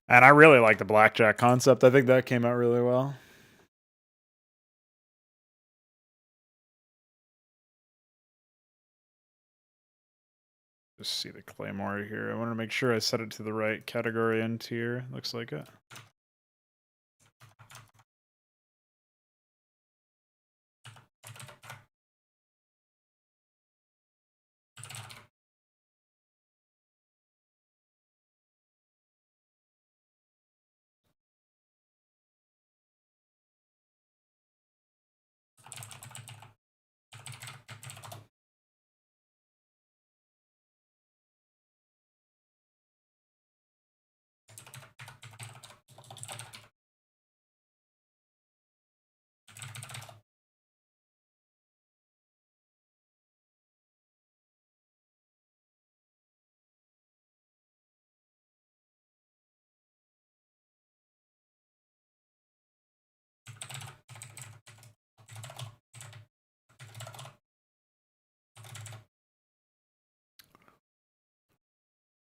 And I really like the blackjack concept. I think that came out really well. Just see the claymore here. I want to make sure I set it to the right category and tier. Looks like it.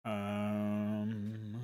Um,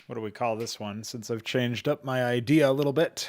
What do we call this one, since I've changed up my idea a little bit?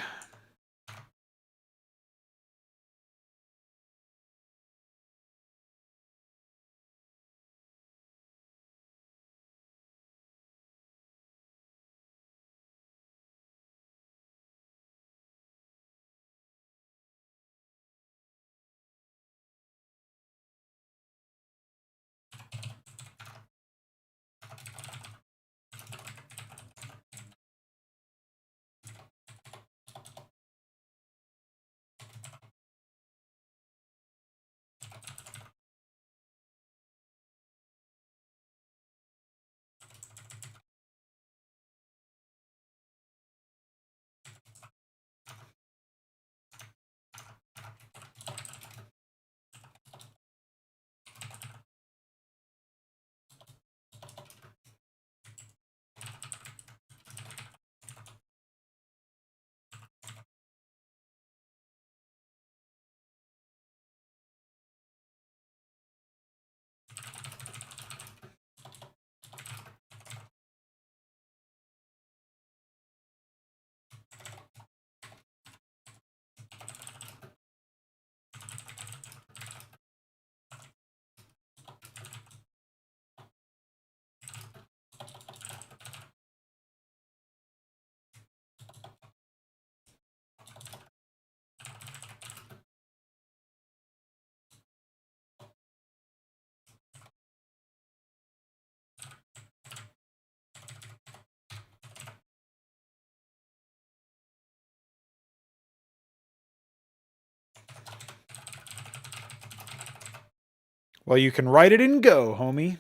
Well, you can write it in Go, homie.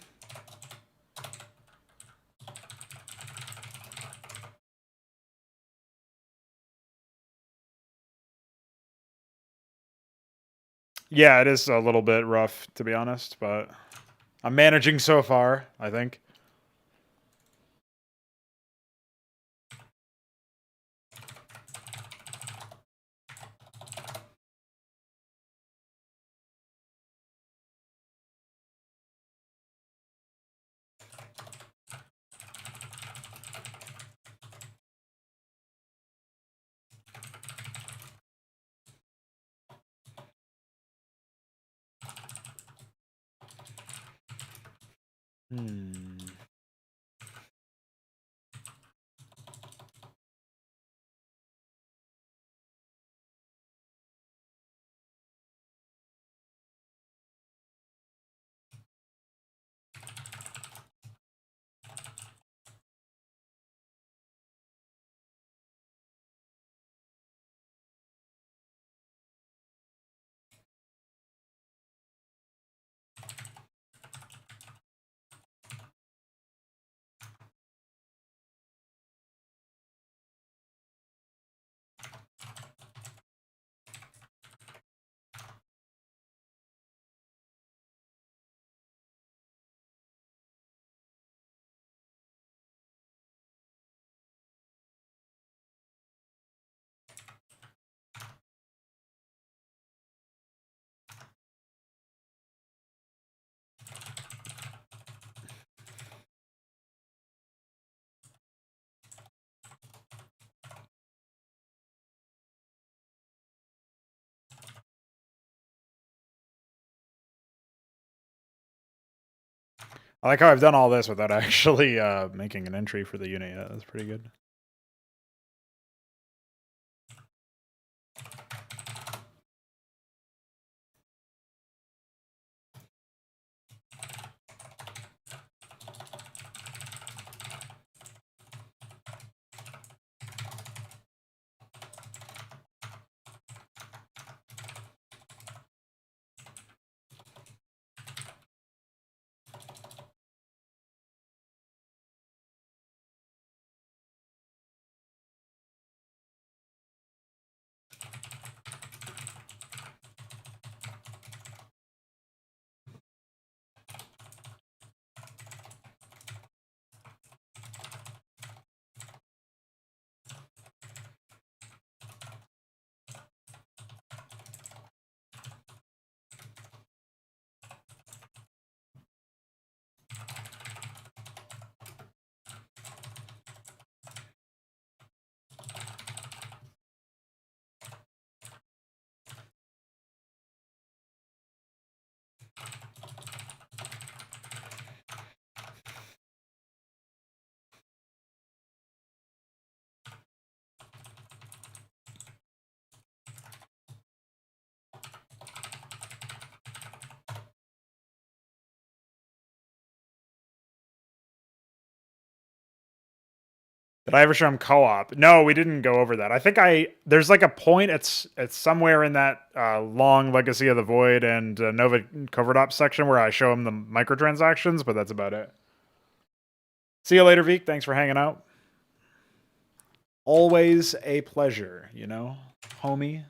Yeah, it is a little bit rough, to be honest, but I'm managing so far, I think. I like how I've done all this without actually making an entry for the unit yet. That's pretty good. Did I ever show him co-op? No, we didn't go over that. I think there's like a point. It's somewhere in that long Legacy of the Void and Nova Covert Ops section where I show him the microtransactions, but that's about it. See you later, Veek. Thanks for hanging out. Always a pleasure, you know, homie.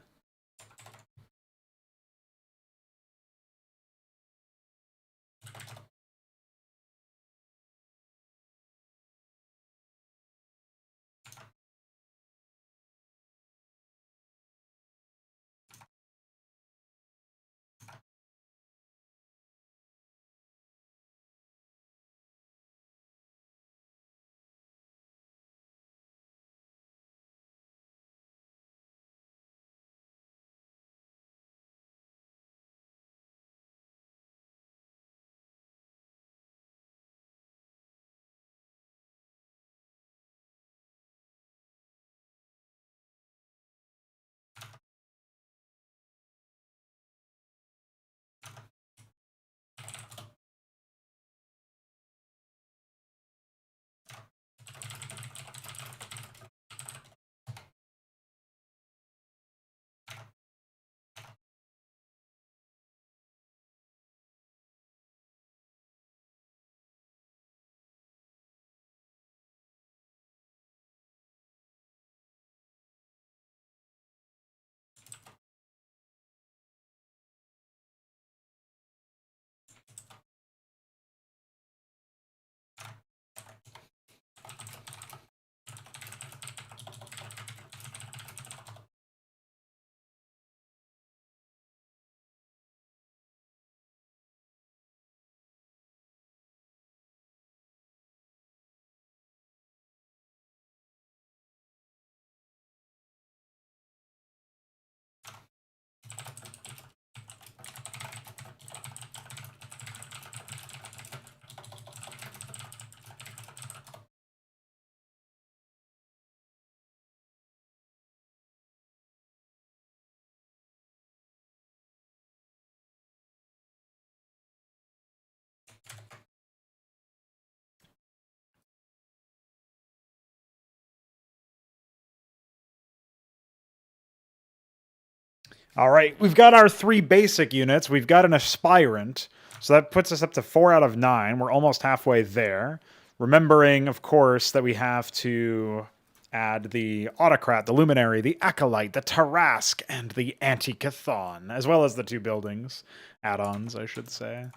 All right, we've got our 3 basic units. We've got an aspirant. So that puts us up to 4 out of 9. We're almost halfway there. Remembering, of course, that we have to add the autocrat, the luminary, the acolyte, the Tarask, and the anti-Chthon, as well as the 2 buildings. Add-ons, I should say.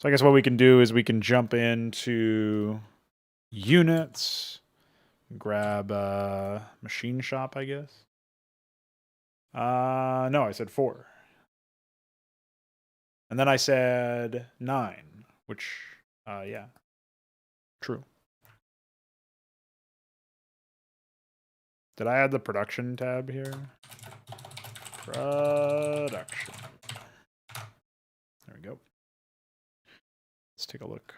So I guess what we can do is we can jump into units, grab machine shop, I guess. No, I said 4. And then I said 9, which, yeah, true. Did I add the production tab here? Production. There we go. Let's take a look.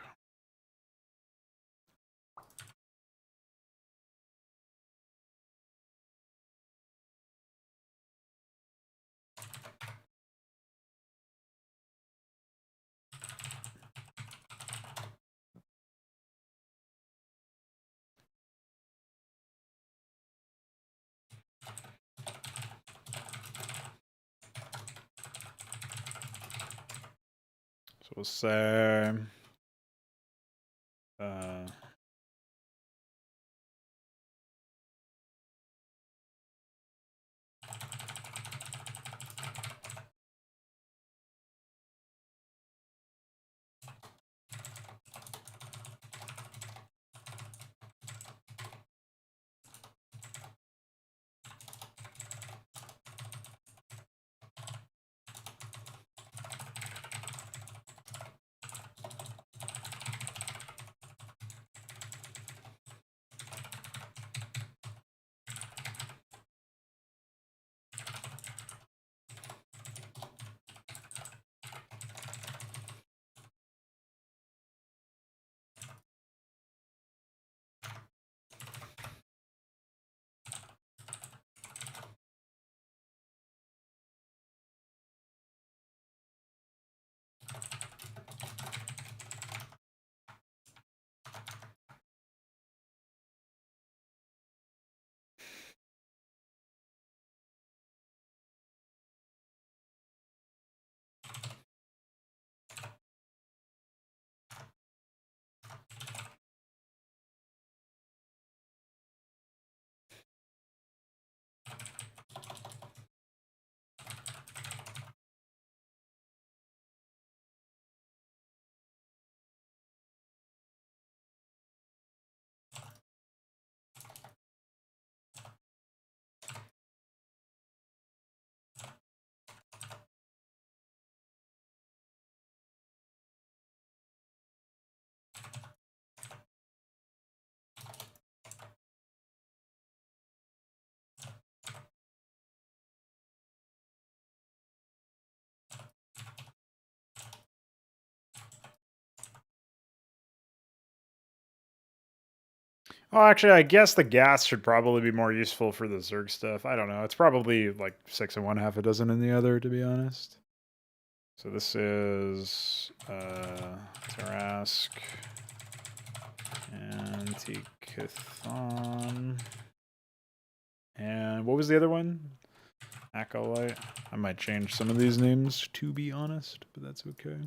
So we'll say oh, actually, I guess the gas should probably be more useful for the Zerg stuff. I don't know. It's probably like 6 in one, half a dozen in the other, to be honest. So this is Tarask, Anti-Chthon, and what was the other one? Acolyte. I might change some of these names, to be honest, but that's okay.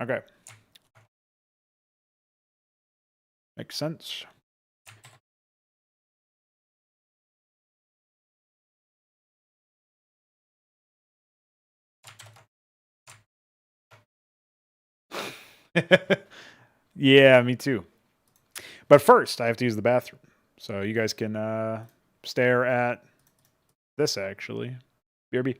Okay. Makes sense. Yeah, me too. But first, I have to use the bathroom. So you guys can stare at this, actually. BRB.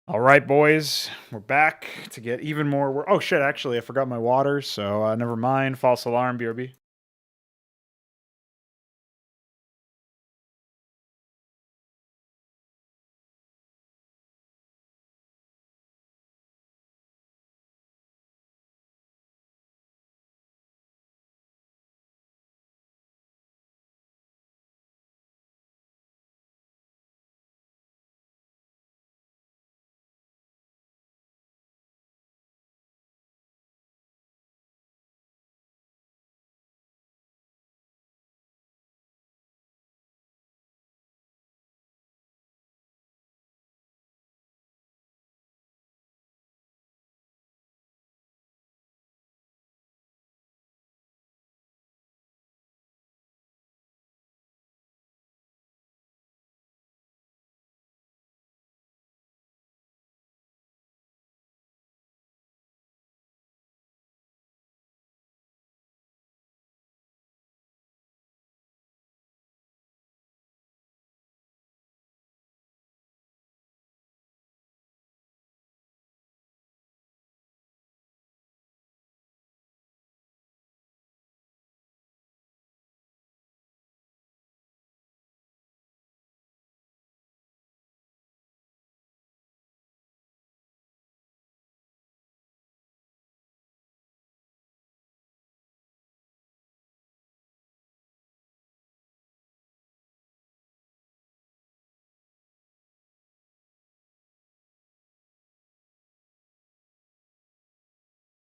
All right, boys, we're back to get even more work. Oh shit! Actually, I forgot my water, so never mind. False alarm, BRB.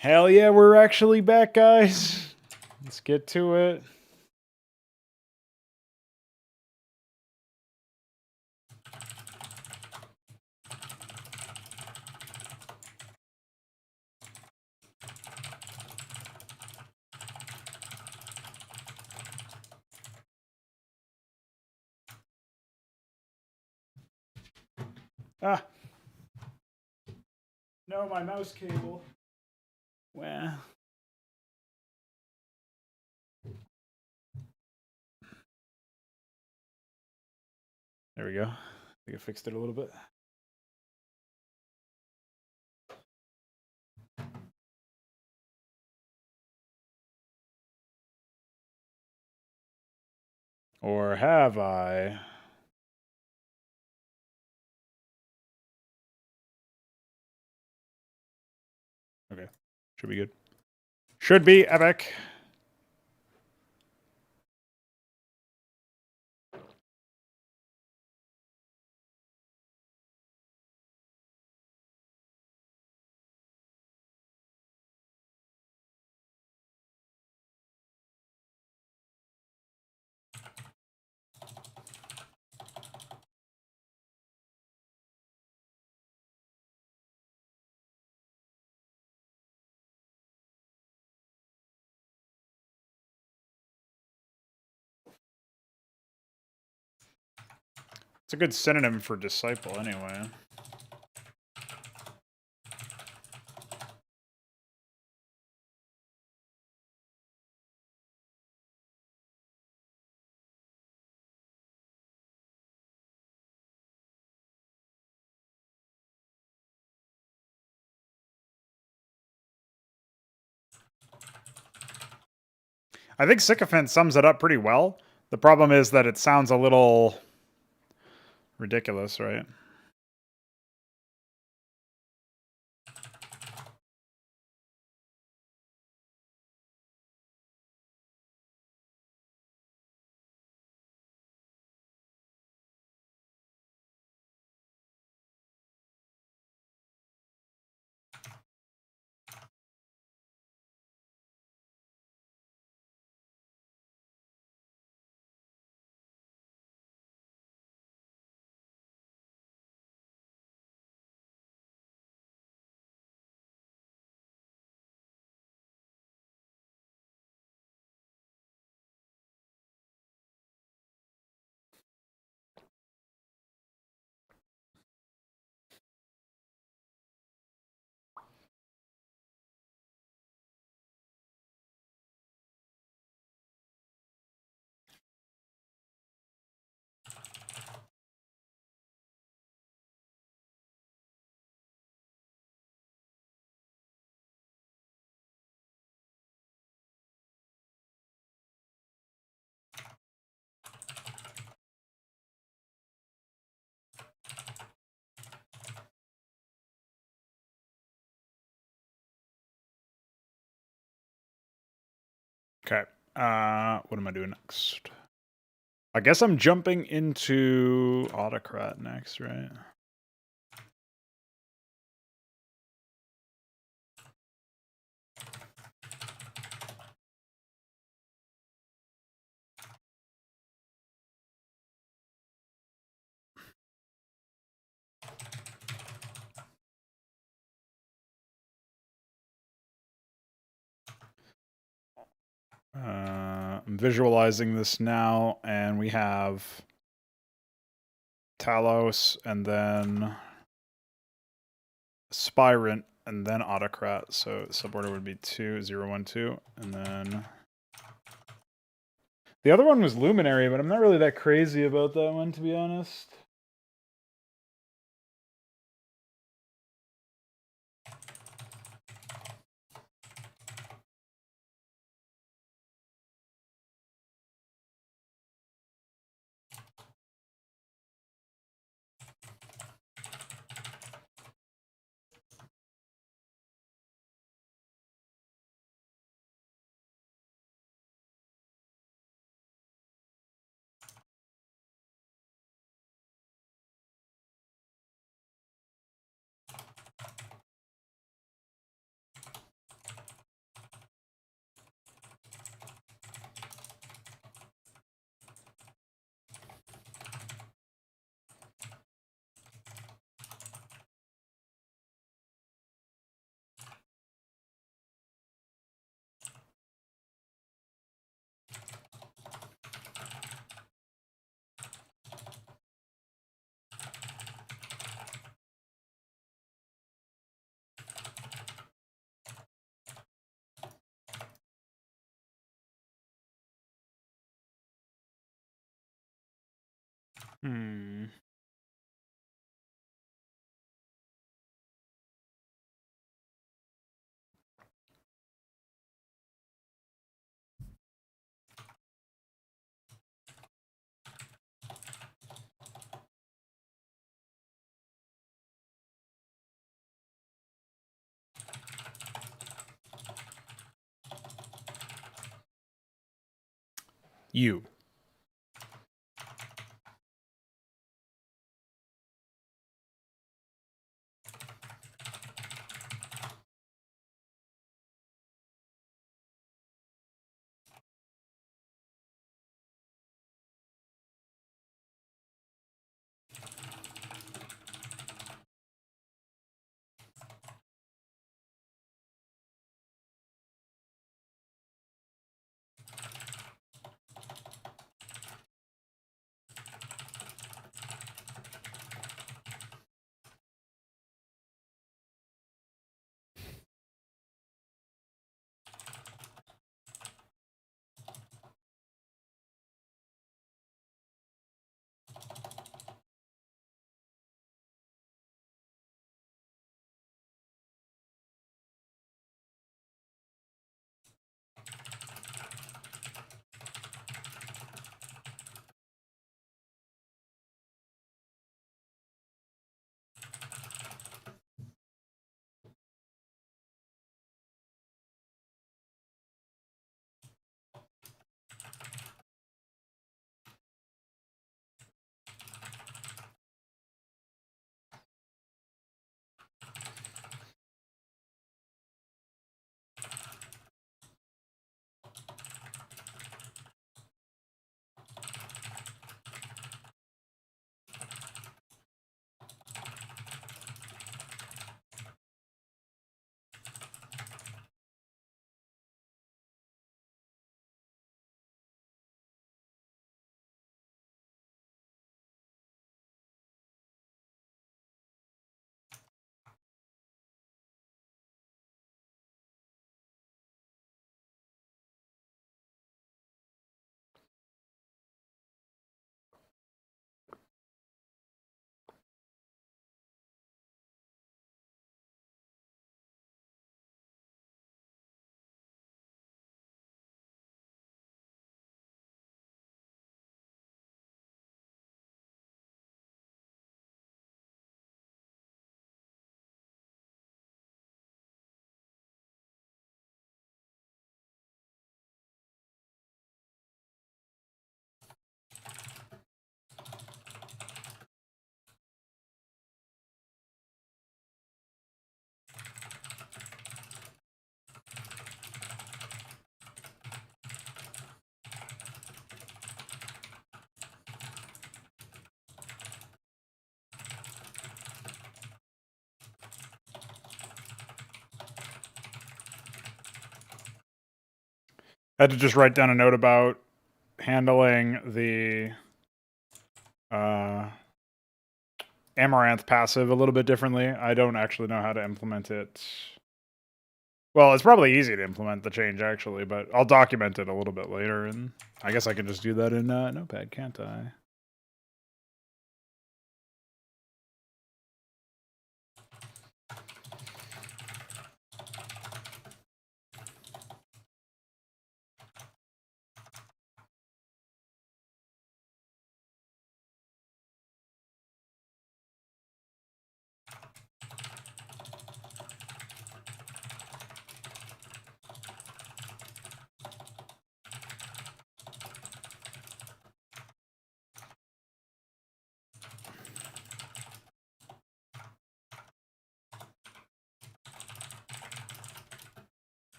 Hell yeah, we're actually back, guys. Let's get to it. Ah, no, my mouse cable. Well, there we go. I think I fixed it a little bit. Or have I? Okay, should be good. Should be epic. It's a good synonym for disciple, anyway. I think sycophant sums it up pretty well. The problem is that it sounds a little ridiculous, right? Okay. What am I doing next? I guess I'm jumping into Autocrat next, right? I'm visualizing this now, and we have Talos, and then Spirant, and then Autocrat. So suborder would be 2, 0, 1, 2, and then the other one was Luminary, but I'm not really that crazy about that one, to be honest. Hmm. You. I had to just write down a note about handling the Amaranth passive a little bit differently. I don't actually know how to implement it. Well, it's probably easy to implement the change, actually, but I'll document it a little bit later, and I guess I can just do that in Notepad, can't I?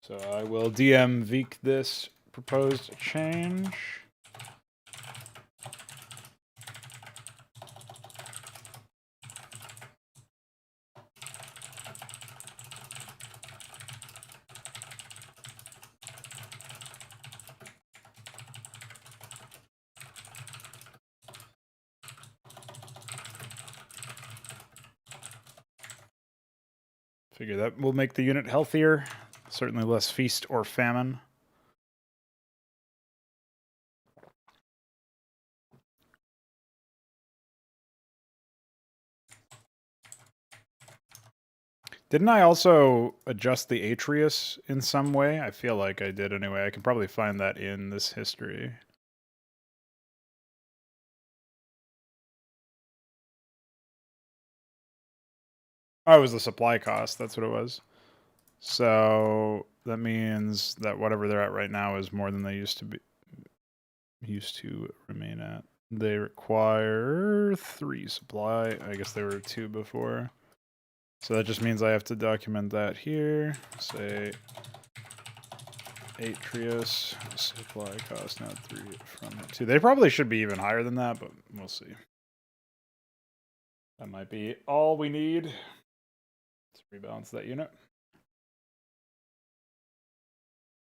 So I will DM Veek this proposed change. Figure that will make the unit healthier. Certainly less feast or famine. Didn't I also adjust the Atreus in some way? I feel like I did anyway. I can probably find that in this history. Oh, it was the supply cost. That's what it was. So that means that whatever they're at right now is more than they used to remain at. They require 3 supply. I guess they were 2 before. So that just means I have to document that here. Say Atreus supply cost now 3 from 2. They probably should be even higher than that, but we'll see. That might be all we need. Let's rebalance that unit.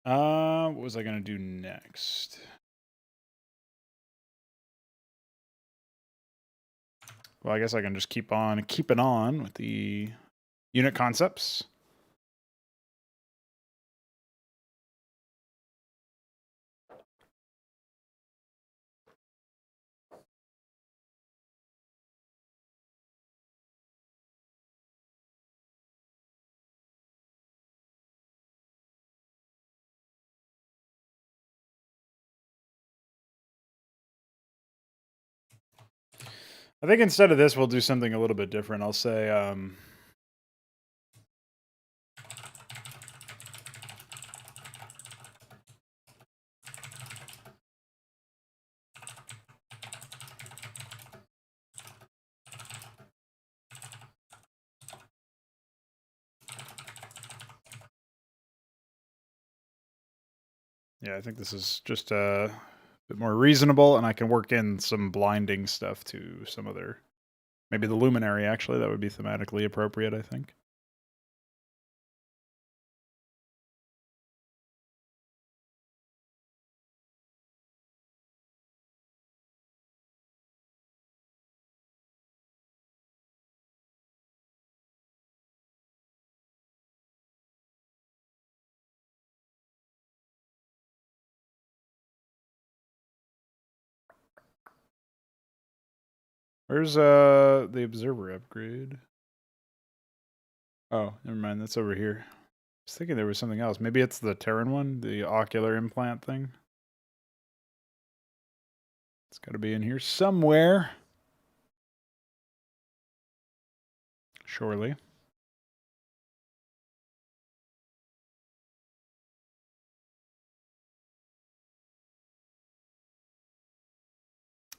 What was I gonna do next? Well, I guess I can just keep on keeping on with the unit concepts. I think instead of this, we'll do something a little bit different. I'll say, yeah, I think this is just a bit more reasonable, and I can work in some blinding stuff to some other, maybe the luminary, actually. That would be thematically appropriate, I think. Where's the observer upgrade? Oh, never mind. That's over here. I was thinking there was something else. Maybe it's the Terran one, the ocular implant thing. It's got to be in here somewhere. Surely.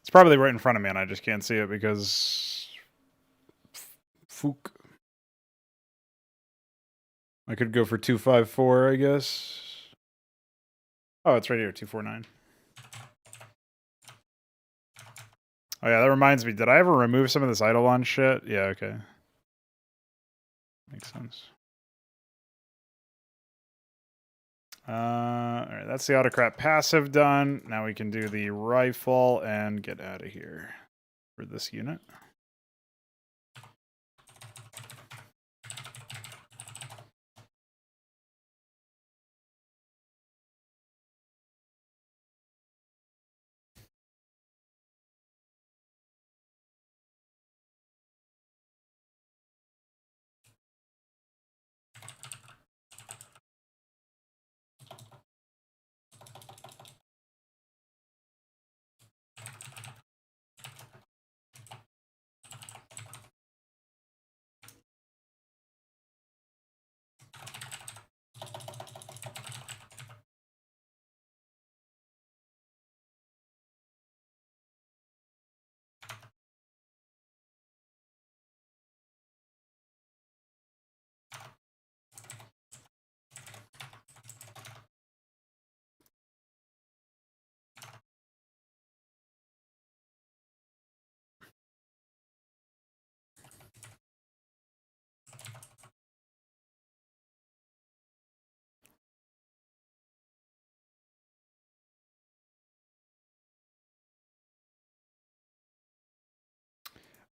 It's probably right in front of me, and I just can't see it because Fook. I could go for 254, I guess. Oh, it's right here, 249. Oh yeah, that reminds me. Did I ever remove some of this Eidolon shit? Yeah, okay. Makes sense. Alright, that's the autocrat passive done. Now we can do the rifle and get out of here for this unit.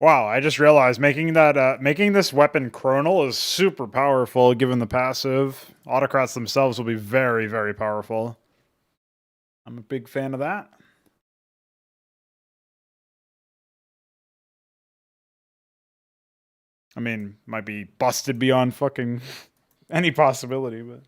Wow, I just realized making that making this weapon chronal is super powerful given the passive. Autocrats themselves will be very, very powerful. I'm a big fan of that. I mean, might be busted beyond fucking any possibility, but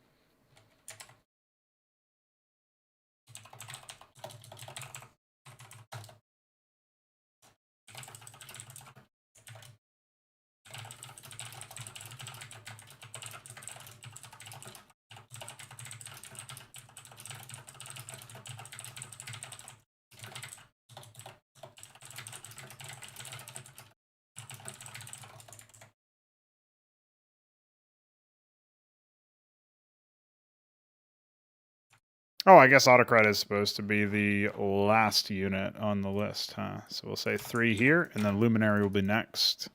oh, I guess autocrat is supposed to be the last unit on the list, huh? So we'll say 3 here, and then luminary will be next.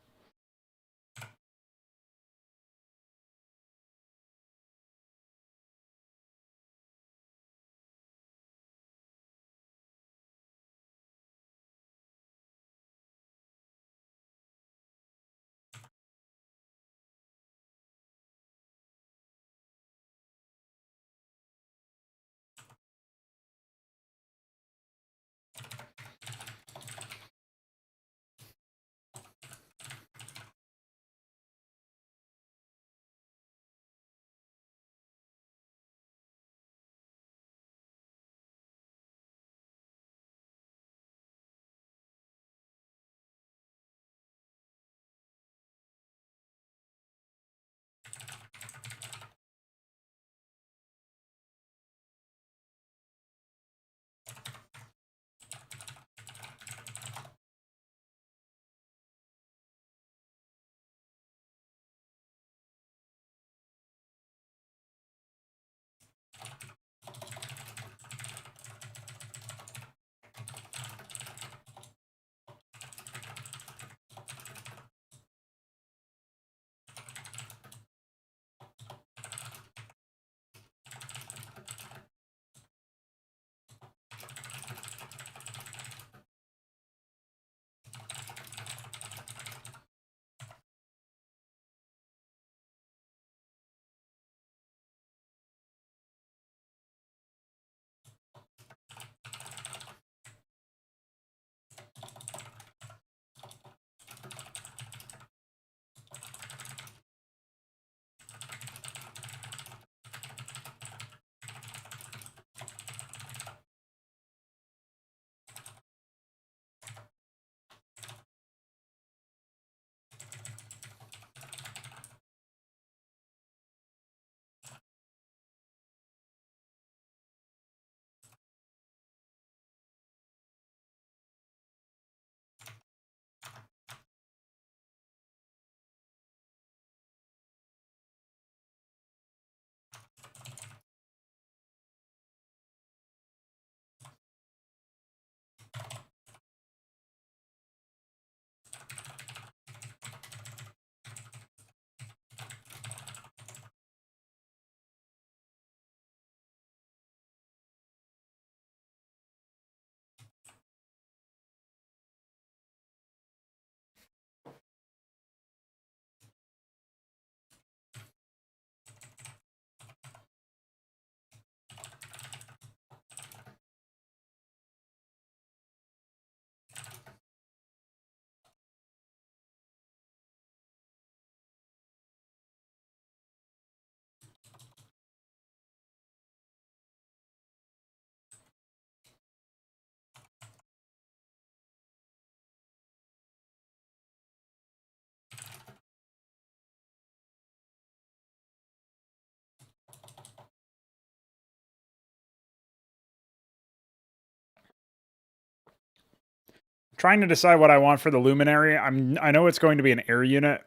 Trying to decide what I want for the luminary. I know it's going to be an air unit,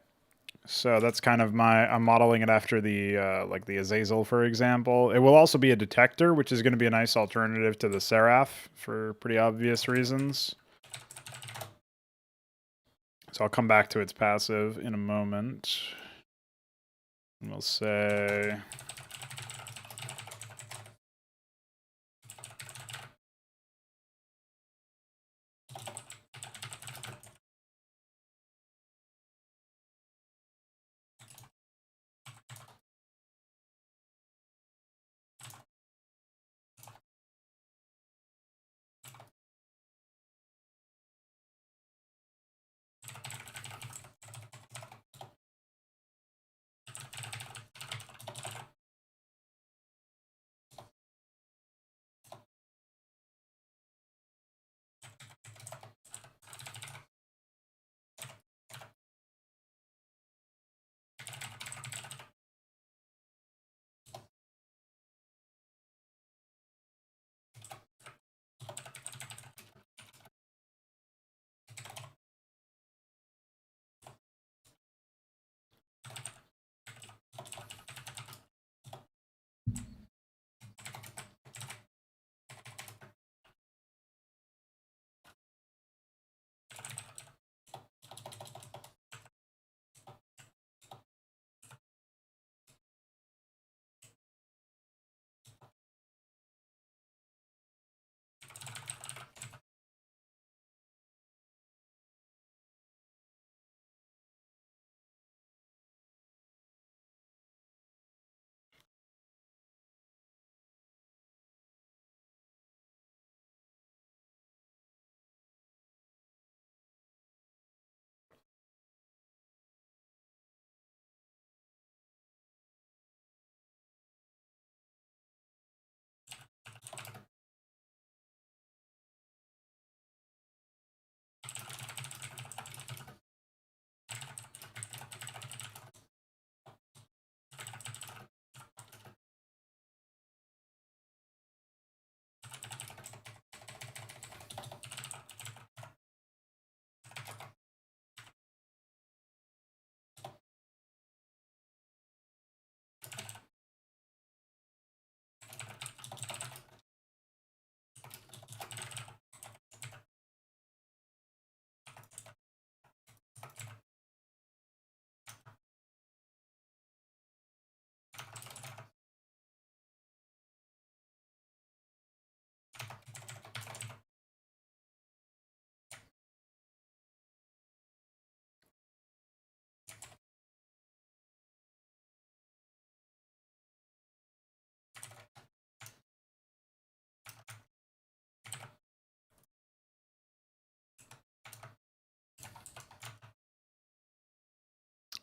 so that's kind of I'm modeling it after the like the Azazel, for example. It will also be a detector, which is going to be a nice alternative to the Seraph for pretty obvious reasons. So I'll come back to its passive in a moment. And we'll say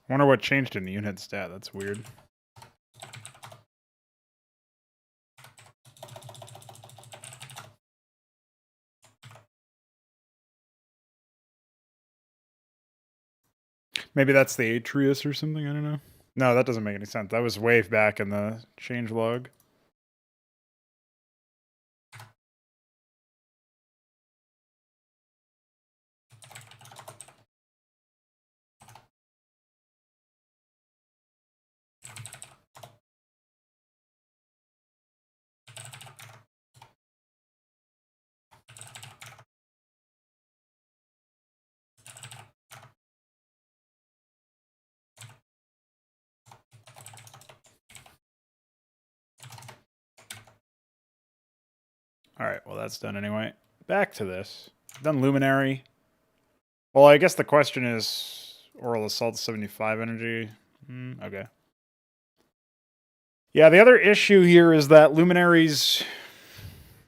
I wonder what changed in the unit stat. That's weird. Maybe that's the Atreus or something. I don't know. No, that doesn't make any sense. That was way back in the changelog. All right, well, that's done anyway. Back to this. Done Luminary. Well, I guess the question is Oral Assault 75 energy. Okay. Yeah, the other issue here is that Luminaries...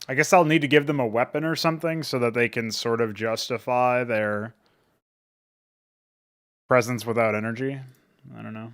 I guess I'll need to give them a weapon or something so that they can sort of justify their presence without energy. I don't know.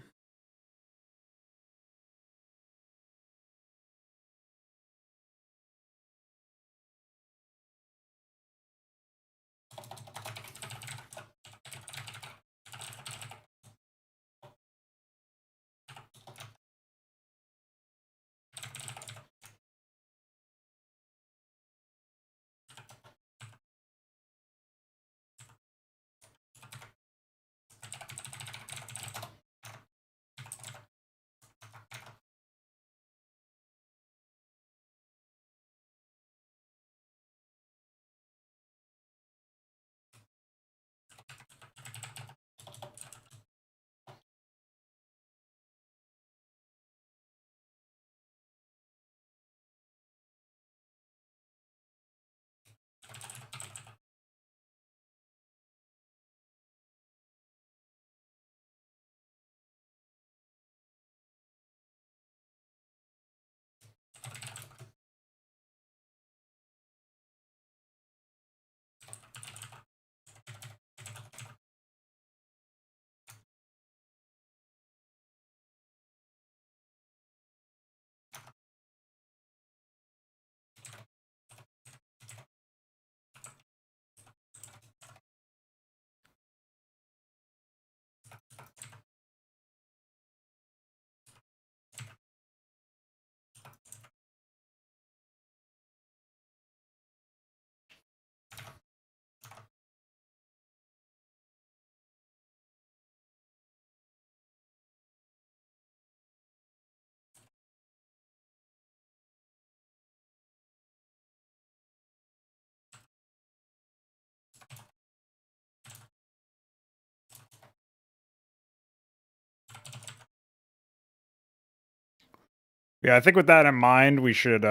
Yeah, I think with that in mind, we should,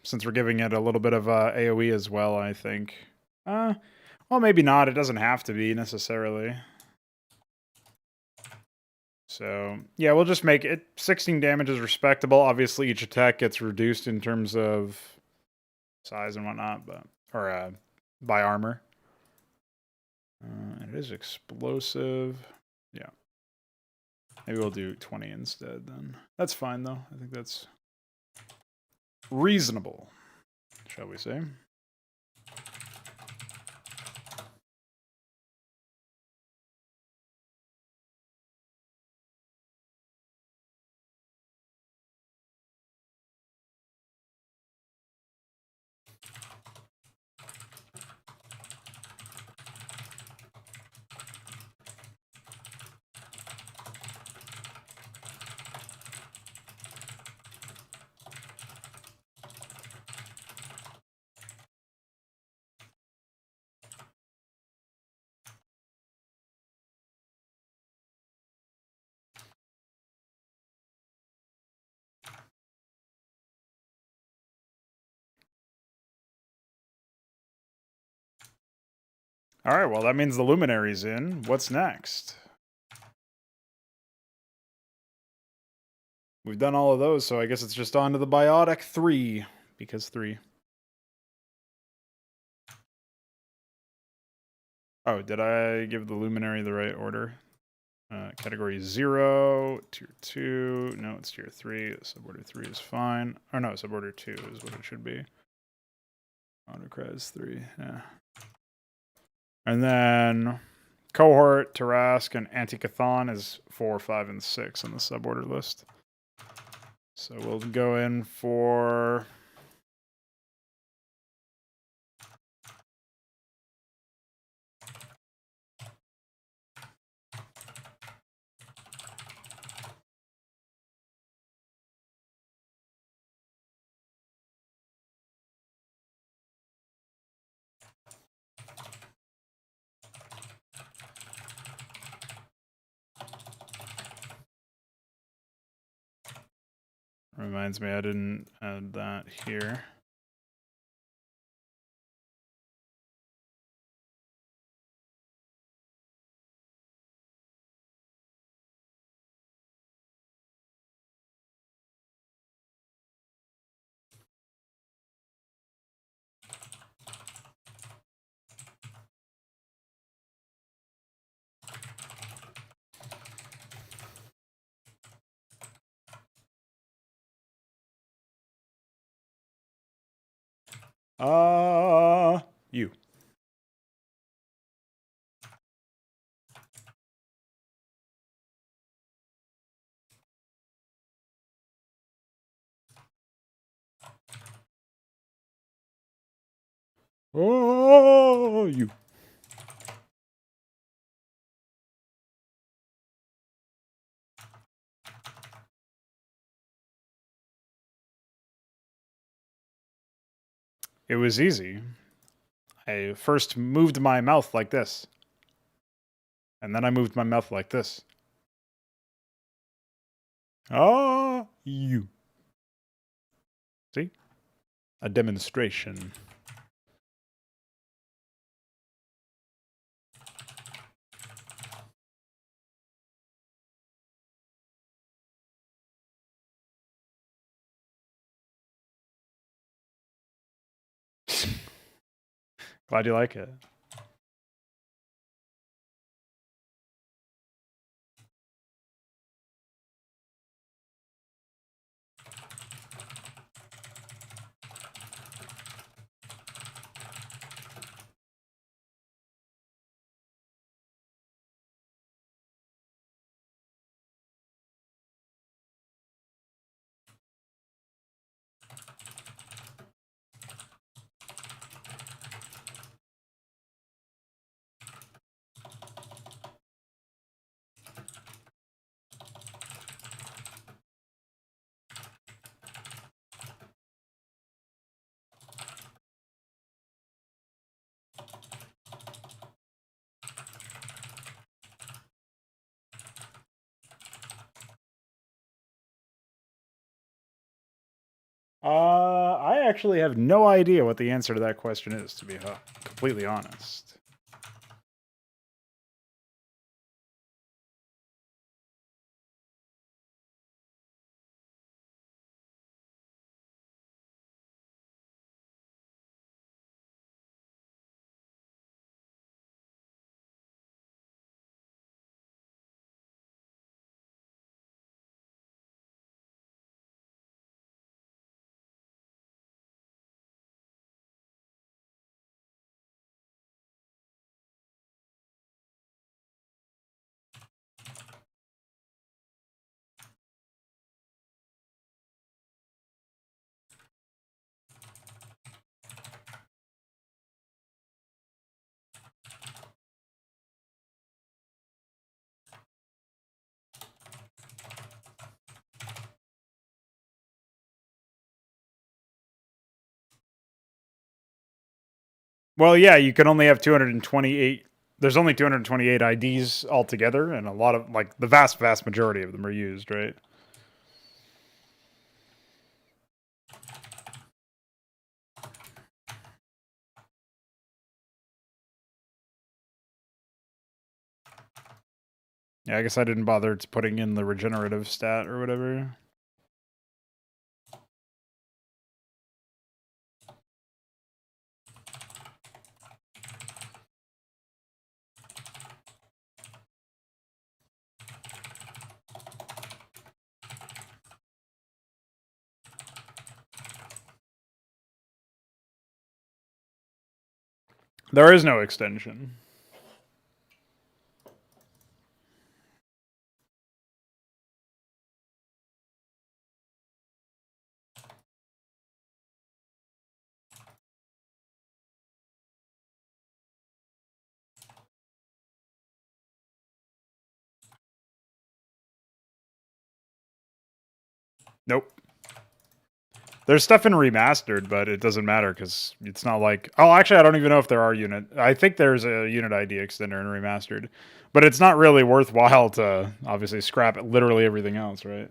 since we're giving it a little bit of AoE as well, I think. Well, maybe not. It doesn't have to be necessarily. So, yeah, we'll just make it 16 damage is respectable. Obviously, each attack gets reduced in terms of size and whatnot, but, or by armor. It is explosive. Yeah. Maybe we'll do 20 instead then. That's fine, though. I think that's reasonable, shall we say. All right, well, that means the Luminary's in. What's next? We've done all of those, so I guess it's just on to the Biotic 3, because 3. Oh, did I give the Luminary the right order? Category 0, Tier 2. No, it's Tier 3. Suborder 3 is fine. Or no, Suborder 2 is what it should be. Autocraz 3, yeah. And then Cohort, Tarask, and Anti-Cathon is 4, 5, and 6 on the suborder list. So we'll go in for... Reminds me, I didn't add that here. You. Oh, you. It was easy. I first moved my mouth like this. And then I moved my mouth like this. You. See? A demonstration. Glad you like it. I actually have no idea what the answer to that question is, to be completely honest. Well, yeah, you can only have 228. There's only 228 IDs altogether, and a lot of, like, the vast majority of them are used, right? Yeah, I guess I didn't bother putting in the regenerative stat or whatever. There is no extension. Nope. There's stuff in remastered, but it doesn't matter because it's not like. Oh, actually, I don't even know if there are unit. I think there's a unit ID extender in remastered, but it's not really worthwhile to obviously scrap literally everything else, right?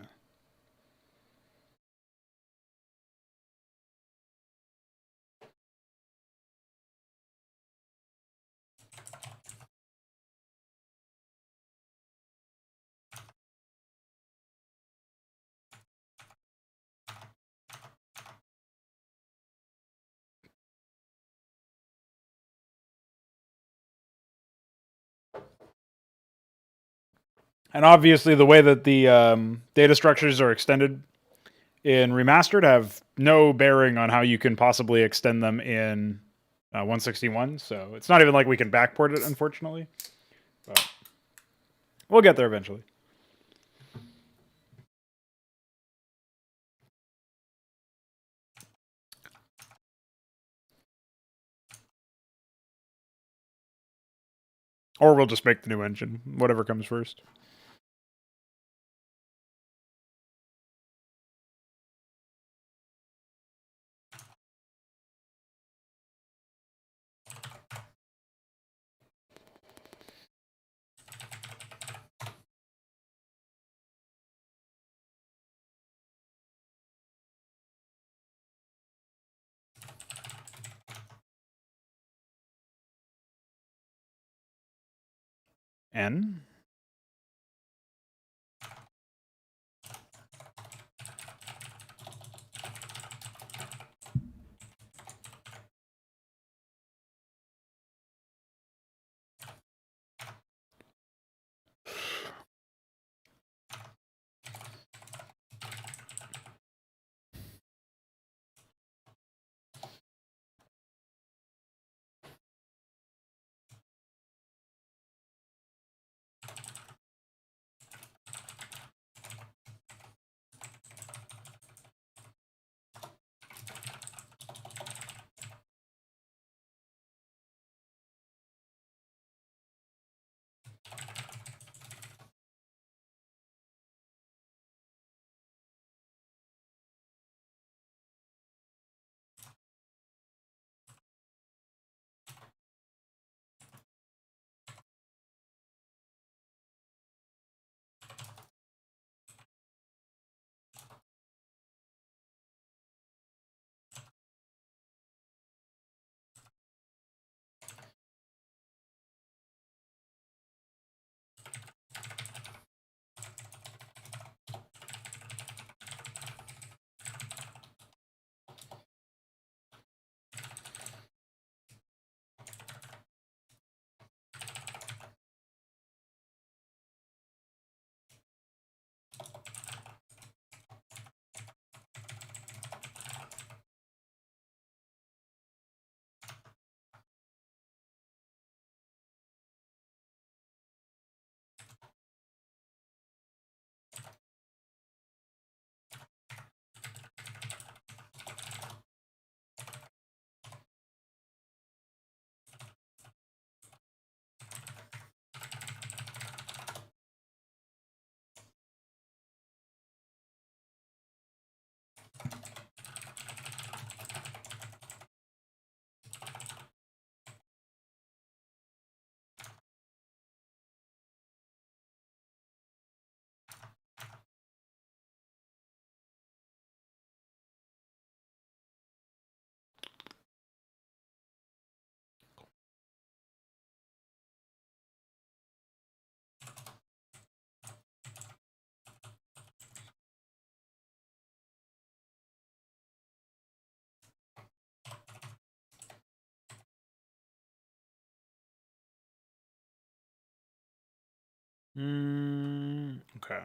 And obviously, the way that the data structures are extended in remastered have no bearing on how you can possibly extend them in 161. So it's not even like we can backport it, unfortunately. But we'll get there eventually. Or we'll just make the new engine, whatever comes first. N. Okay.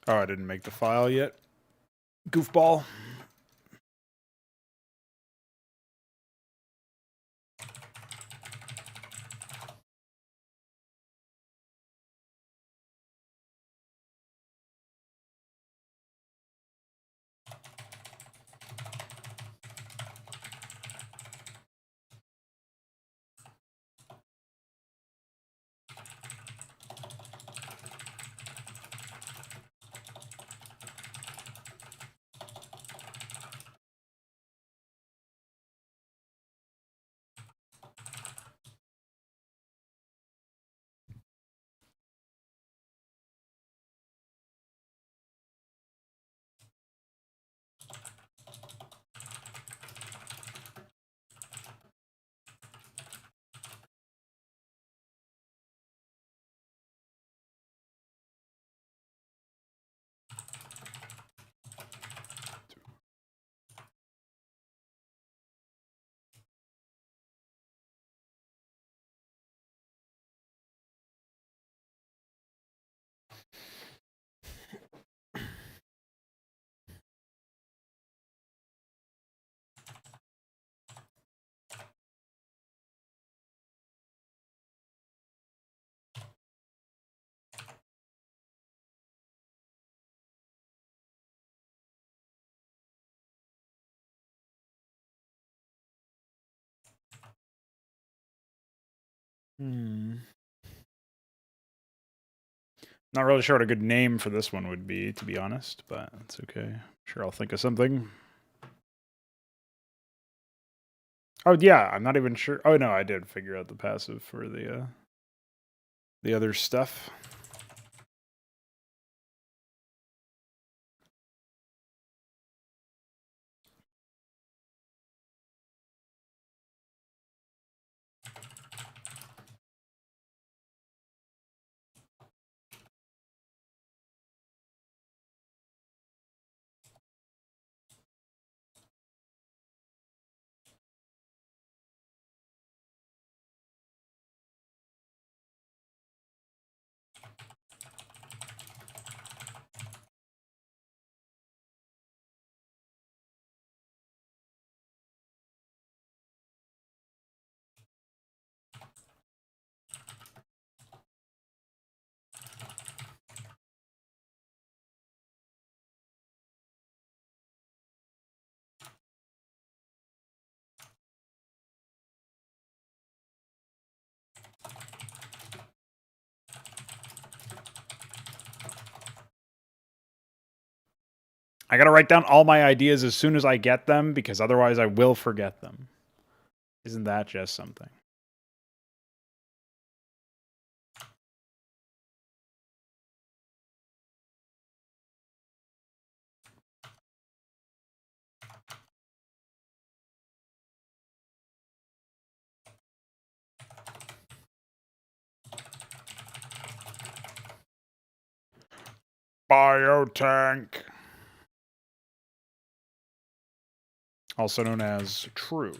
Oh, I didn't make the file yet. Goofball. Not really sure what a good name for this one would be, to be honest, but that's okay. Sure, I'll think of something. Oh yeah, I'm not even sure. Oh no, I did figure out the passive for the other stuff. I gotta write down all my ideas as soon as I get them, because otherwise I will forget them. Isn't that just something? Biotank. Also known as true.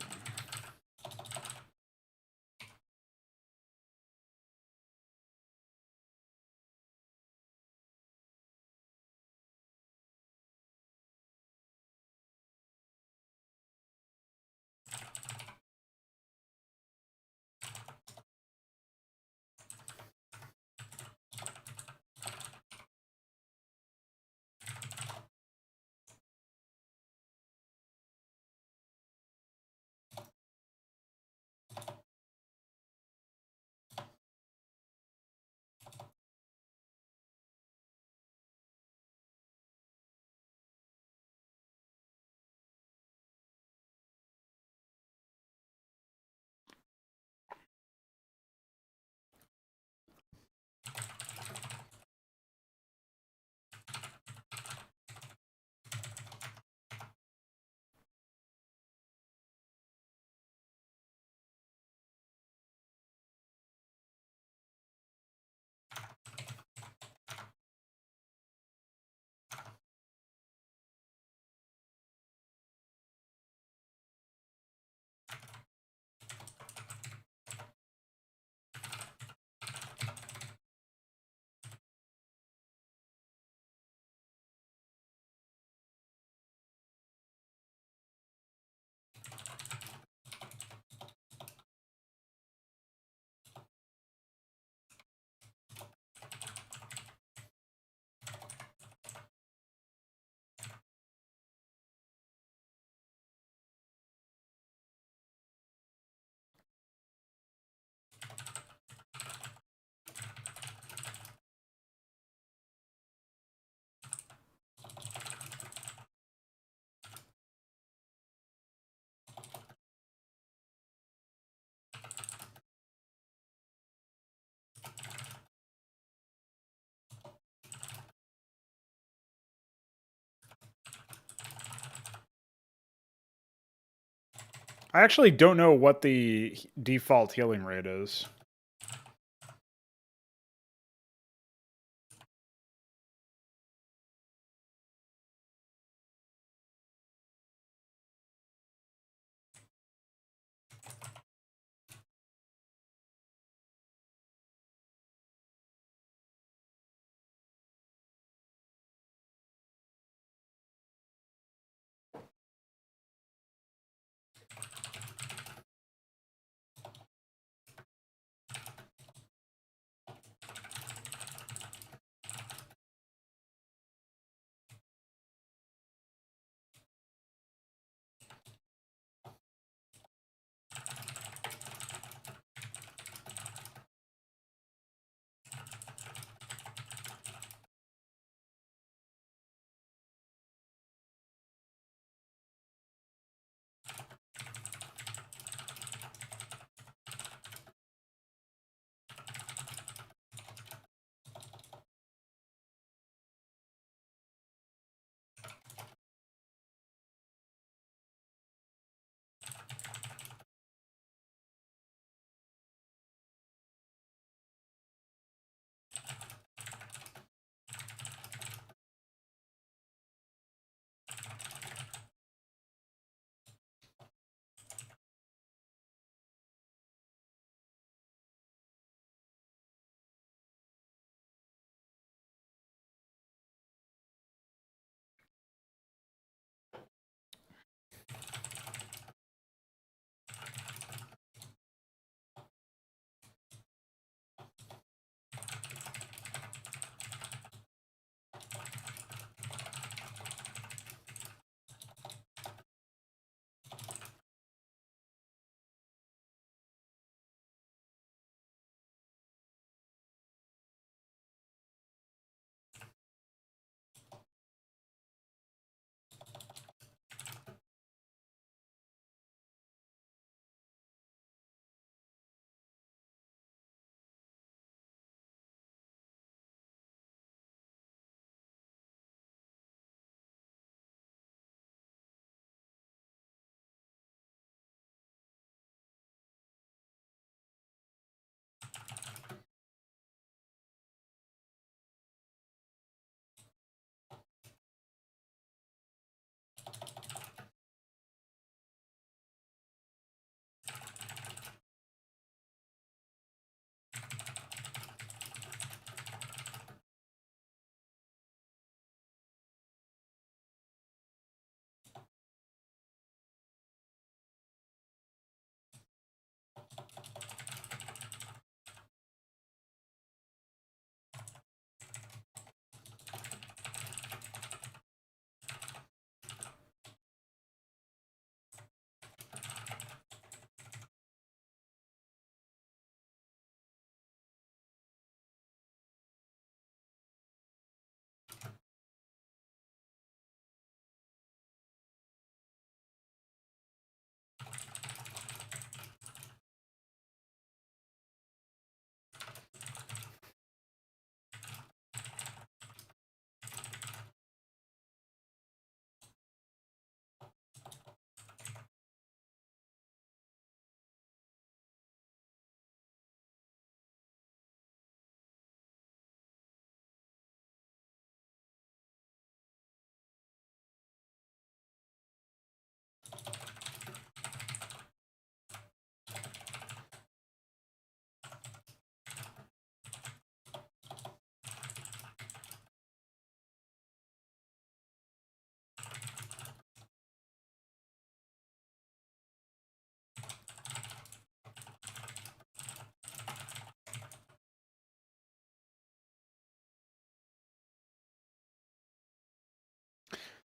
I actually don't know what the default healing rate is.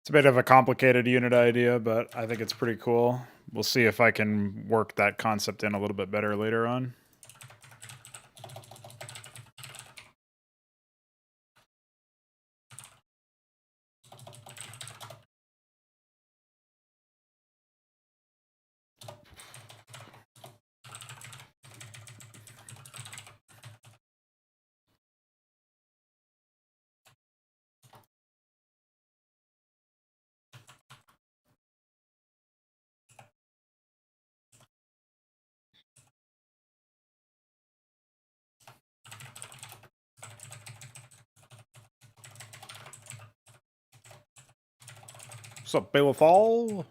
It's a bit of a complicated unit idea, but I think it's pretty cool. We'll see if I can work that concept in a little bit better later on. What's up, Balefall?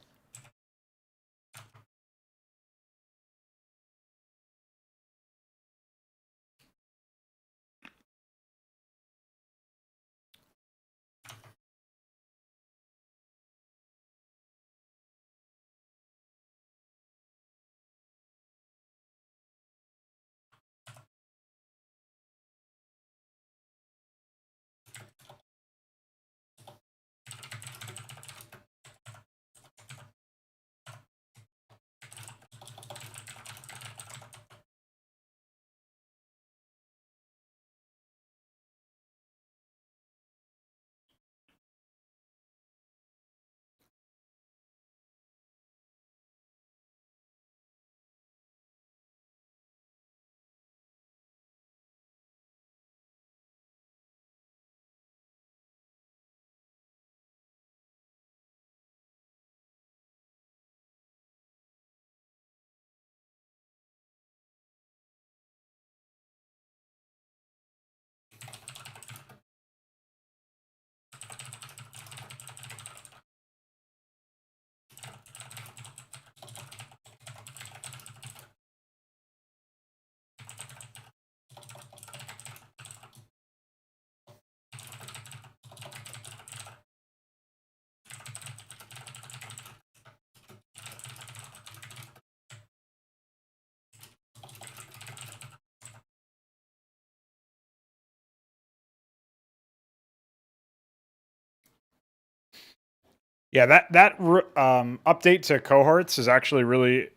Yeah, that update to cohorts is actually really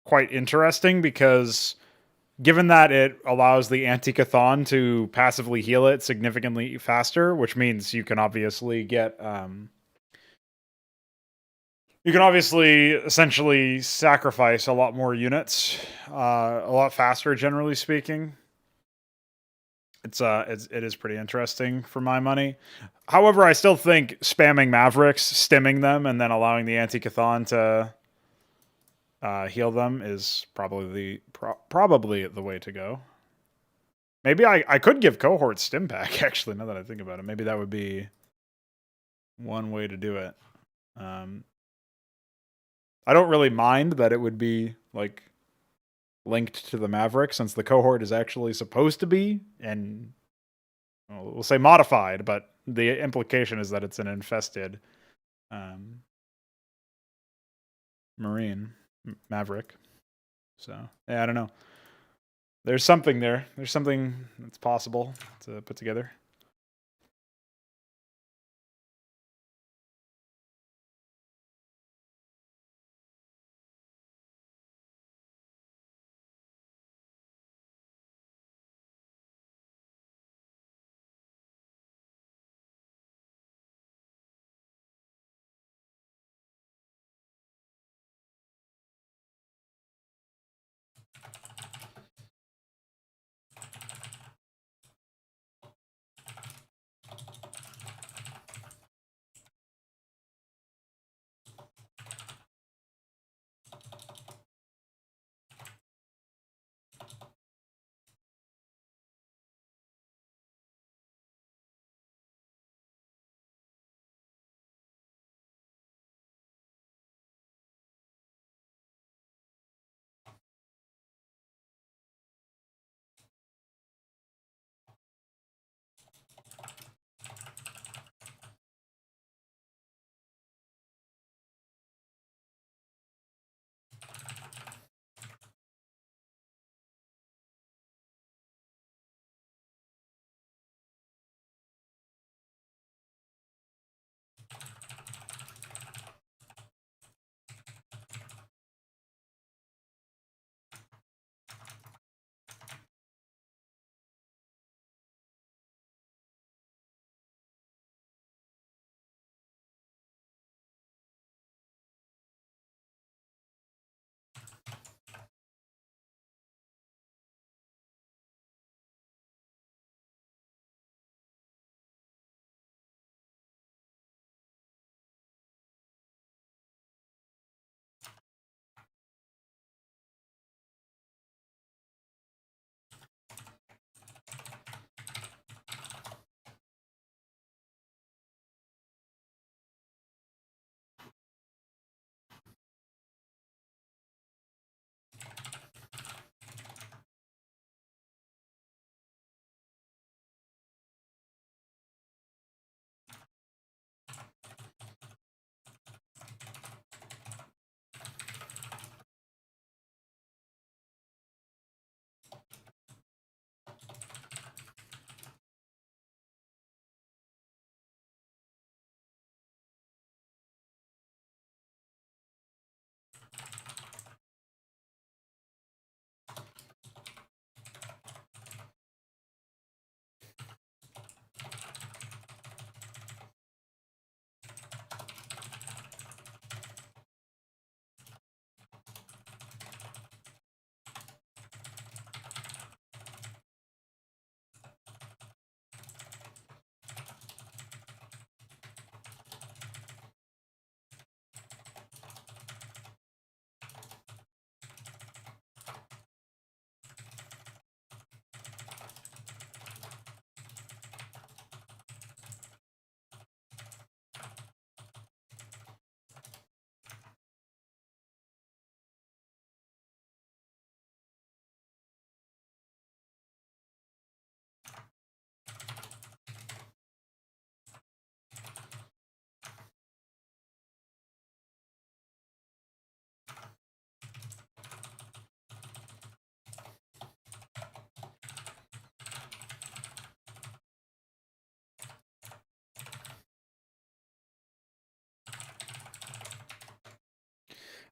quite interesting because given that it allows the Anticathon to passively heal it significantly faster, which means you can obviously get you can obviously essentially sacrifice a lot more units a lot faster, generally speaking. It is pretty interesting for my money. However, I still think spamming Mavericks, stimming them, and then allowing the Anticathon to heal them is probably the way to go. Maybe I could give cohort stim pack, actually, now that I think about it. Maybe that would be one way to do it. I don't really mind that it would be like linked to the Maverick, since the cohort is actually supposed to be, and we'll say modified, but the implication is that it's an infested Marine Maverick. So yeah, I don't know. There's something there. There's something that's possible to put together.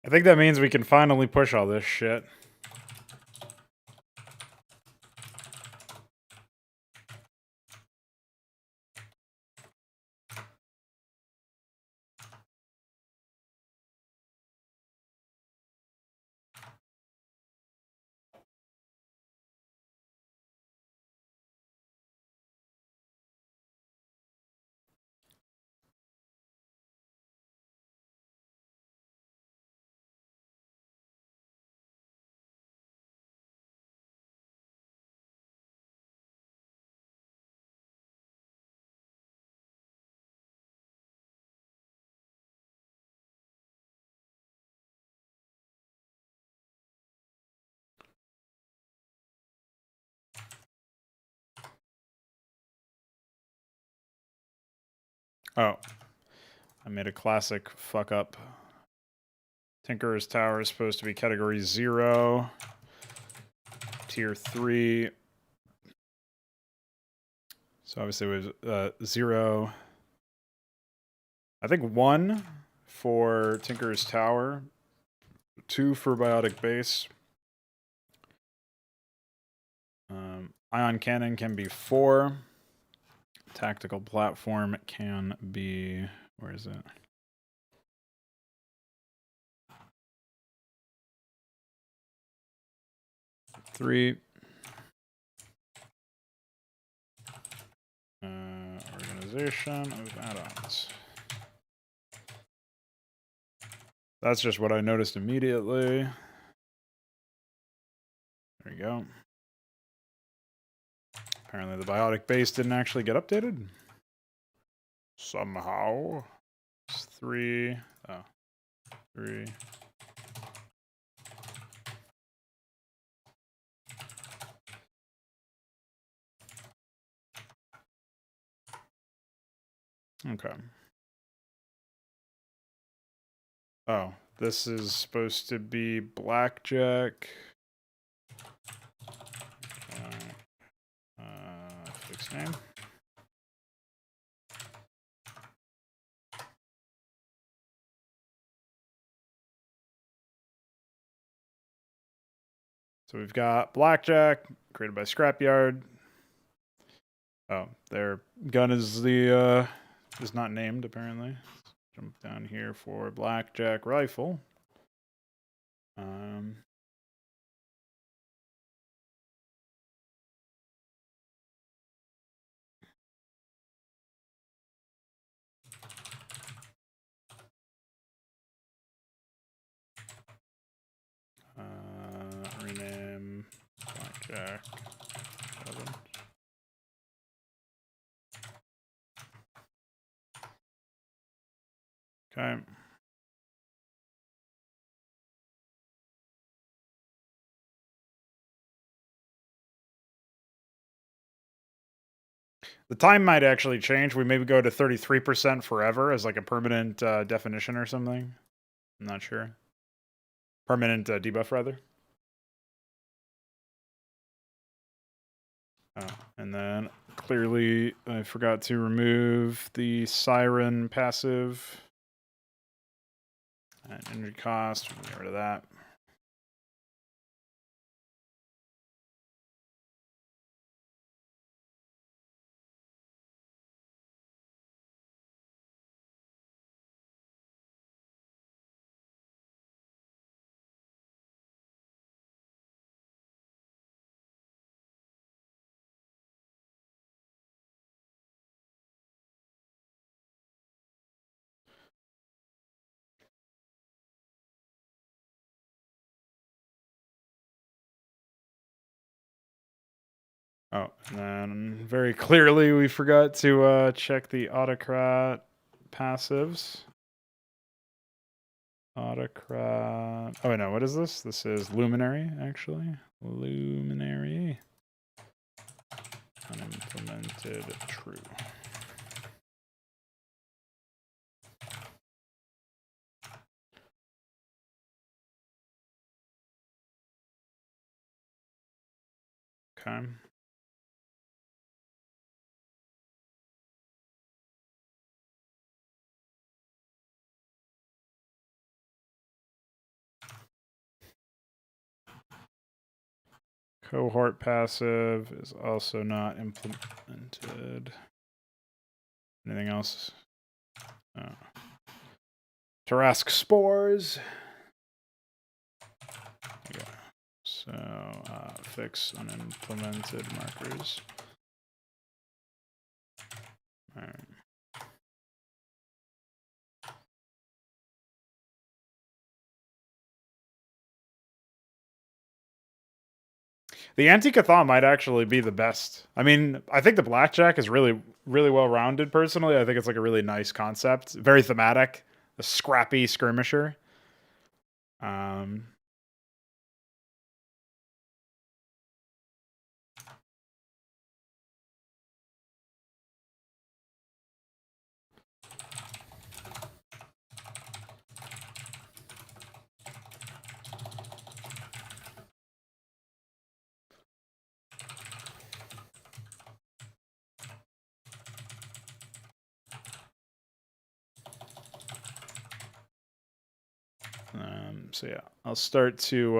I think that means we can finally push all this shit. Oh, I made a classic fuck up. Tinker's Tower is supposed to be category 0, tier 3. So obviously it was 0. I think 1 for Tinker's Tower, 2 for Biotic Base. Ion Cannon can be 4. Tactical Platform can be... Where is it? Three. Organization of add-ons. That's just what I noticed immediately. There we go. Apparently the biotic base didn't actually get updated. Somehow. It's 3. Oh. 3. Okay. Oh, this is supposed to be blackjack. Fix name. So we've got blackjack created by Scrapyard. Oh, their gun is the is not named apparently. Jump down here for blackjack rifle. Rename blackjack 7. Okay. The time might actually change. We maybe go to 33% forever as like a permanent definition or something. I'm not sure. Permanent debuff, rather. Oh, and then clearly I forgot to remove the Siren passive. And energy cost, we can get rid of that. Oh, and then very clearly we forgot to check the autocrat passives. Autocrat. Oh, no, what is this? This is Luminary, actually. Luminary. Unimplemented true. Okay. Cohort passive is also not implemented. Anything else? Tarrasque spores. Yeah. So fix unimplemented markers. All right. The Anti-Catha might actually be the best. I mean, I think the Blackjack is really, really well rounded. Personally, I think it's like a really nice concept, very thematic, a scrappy skirmisher. So yeah, I'll start to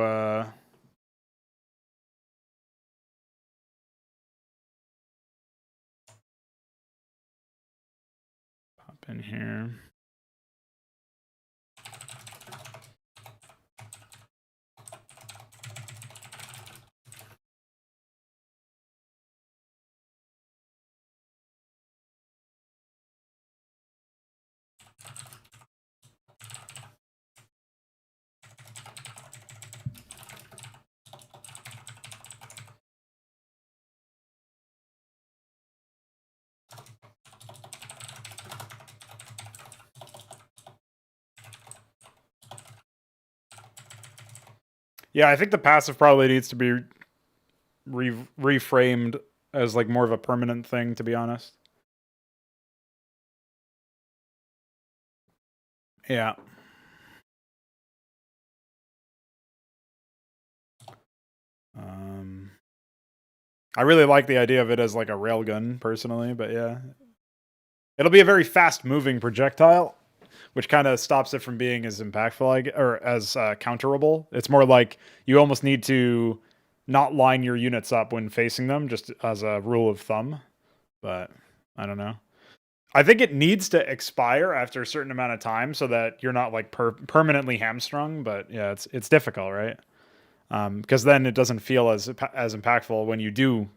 pop in here. Yeah, I think the passive probably needs to be reframed as like more of a permanent thing, to be honest. Yeah. I really like the idea of it as like a railgun, personally, but yeah. It'll be a very fast-moving projectile, which kind of stops it from being as impactful, or as counterable. It's more like you almost need to not line your units up when facing them, just as a rule of thumb. But I don't know. I think it needs to expire after a certain amount of time so that you're not like permanently hamstrung. But yeah, it's difficult, right? Because then it doesn't feel as impactful when you do.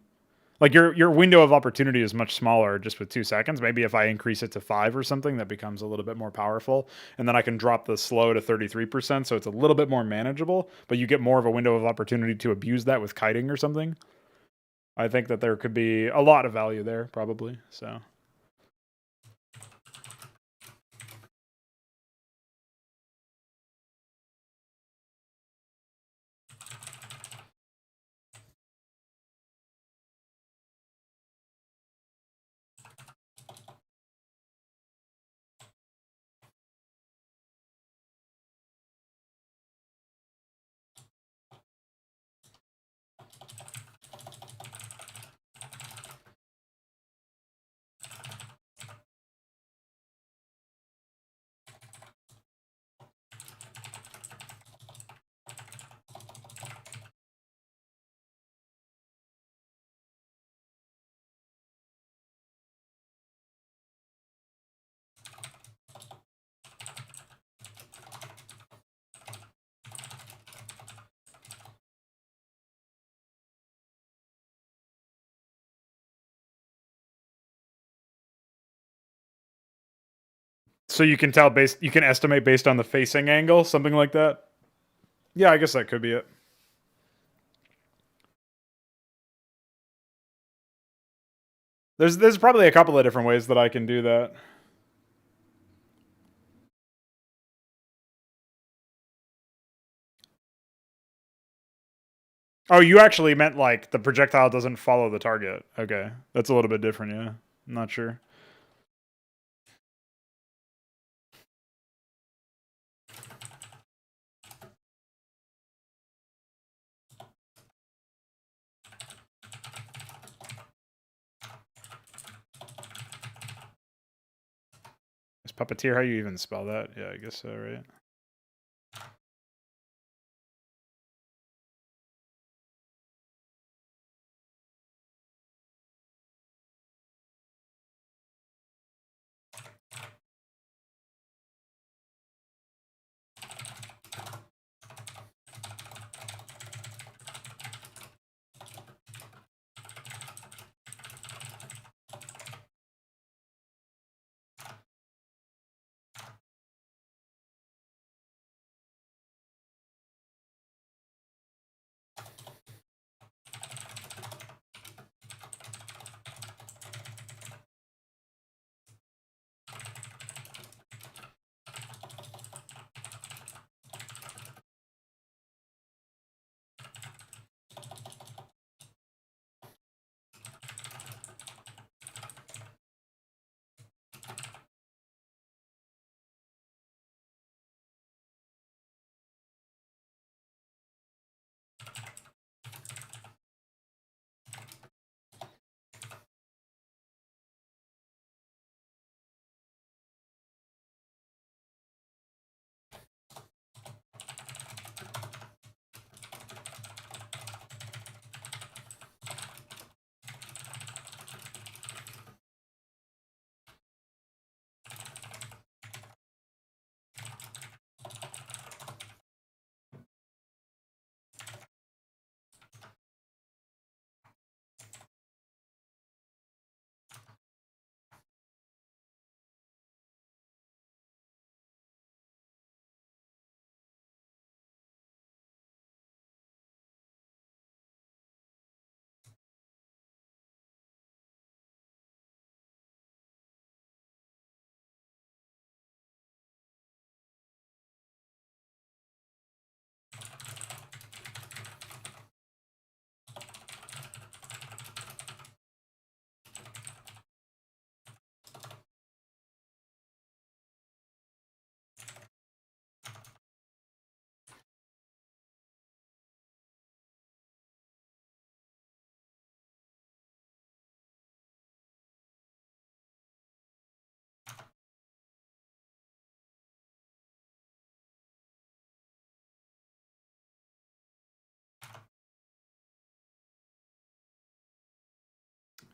Like your window of opportunity is much smaller just with 2 seconds. Maybe if I increase it to 5 or something, that becomes a little bit more powerful. And then I can drop the slow to 33%, so it's a little bit more manageable, but you get more of a window of opportunity to abuse that with kiting or something. I think that there could be a lot of value there, probably. So you can tell you can estimate based on the facing angle, something like that. Yeah, I guess that could be it. There's probably a couple of different ways that I can do that. Oh, you actually meant like the projectile doesn't follow the target. Okay, that's a little bit different. Yeah, I'm not sure. Is puppeteer how you even spell that? Yeah, I guess so, right?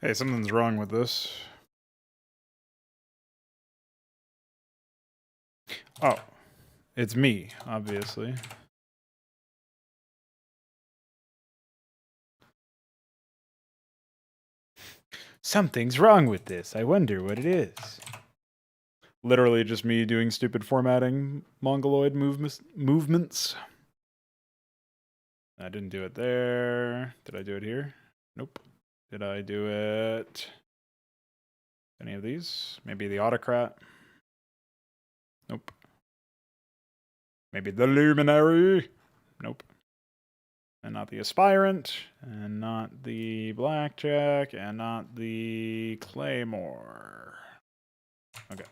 Hey, something's wrong with this. Oh, it's me, obviously. Something's wrong with this. I wonder what it is. Literally just me doing stupid formatting mongoloid movements. I didn't do it there. Did I do it here? Nope. Did I do it? Any of these? Maybe the autocrat? Nope. Maybe the luminary? Nope. And not the aspirant, and not the blackjack, and not the claymore. Okay.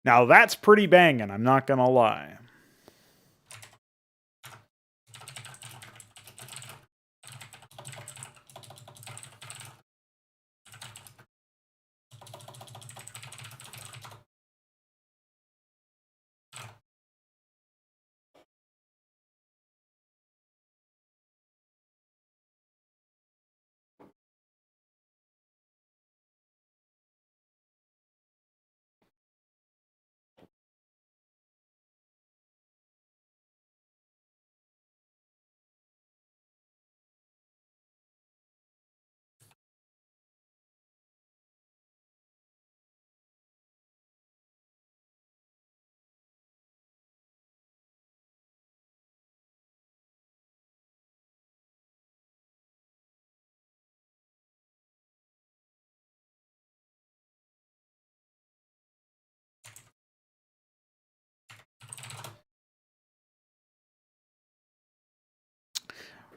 Now that's pretty banging, I'm not gonna lie.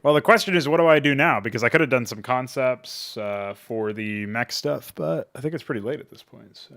Well, the question is, what do I do now? Because I could have done some concepts for the mech stuff, but I think it's pretty late at this point, so...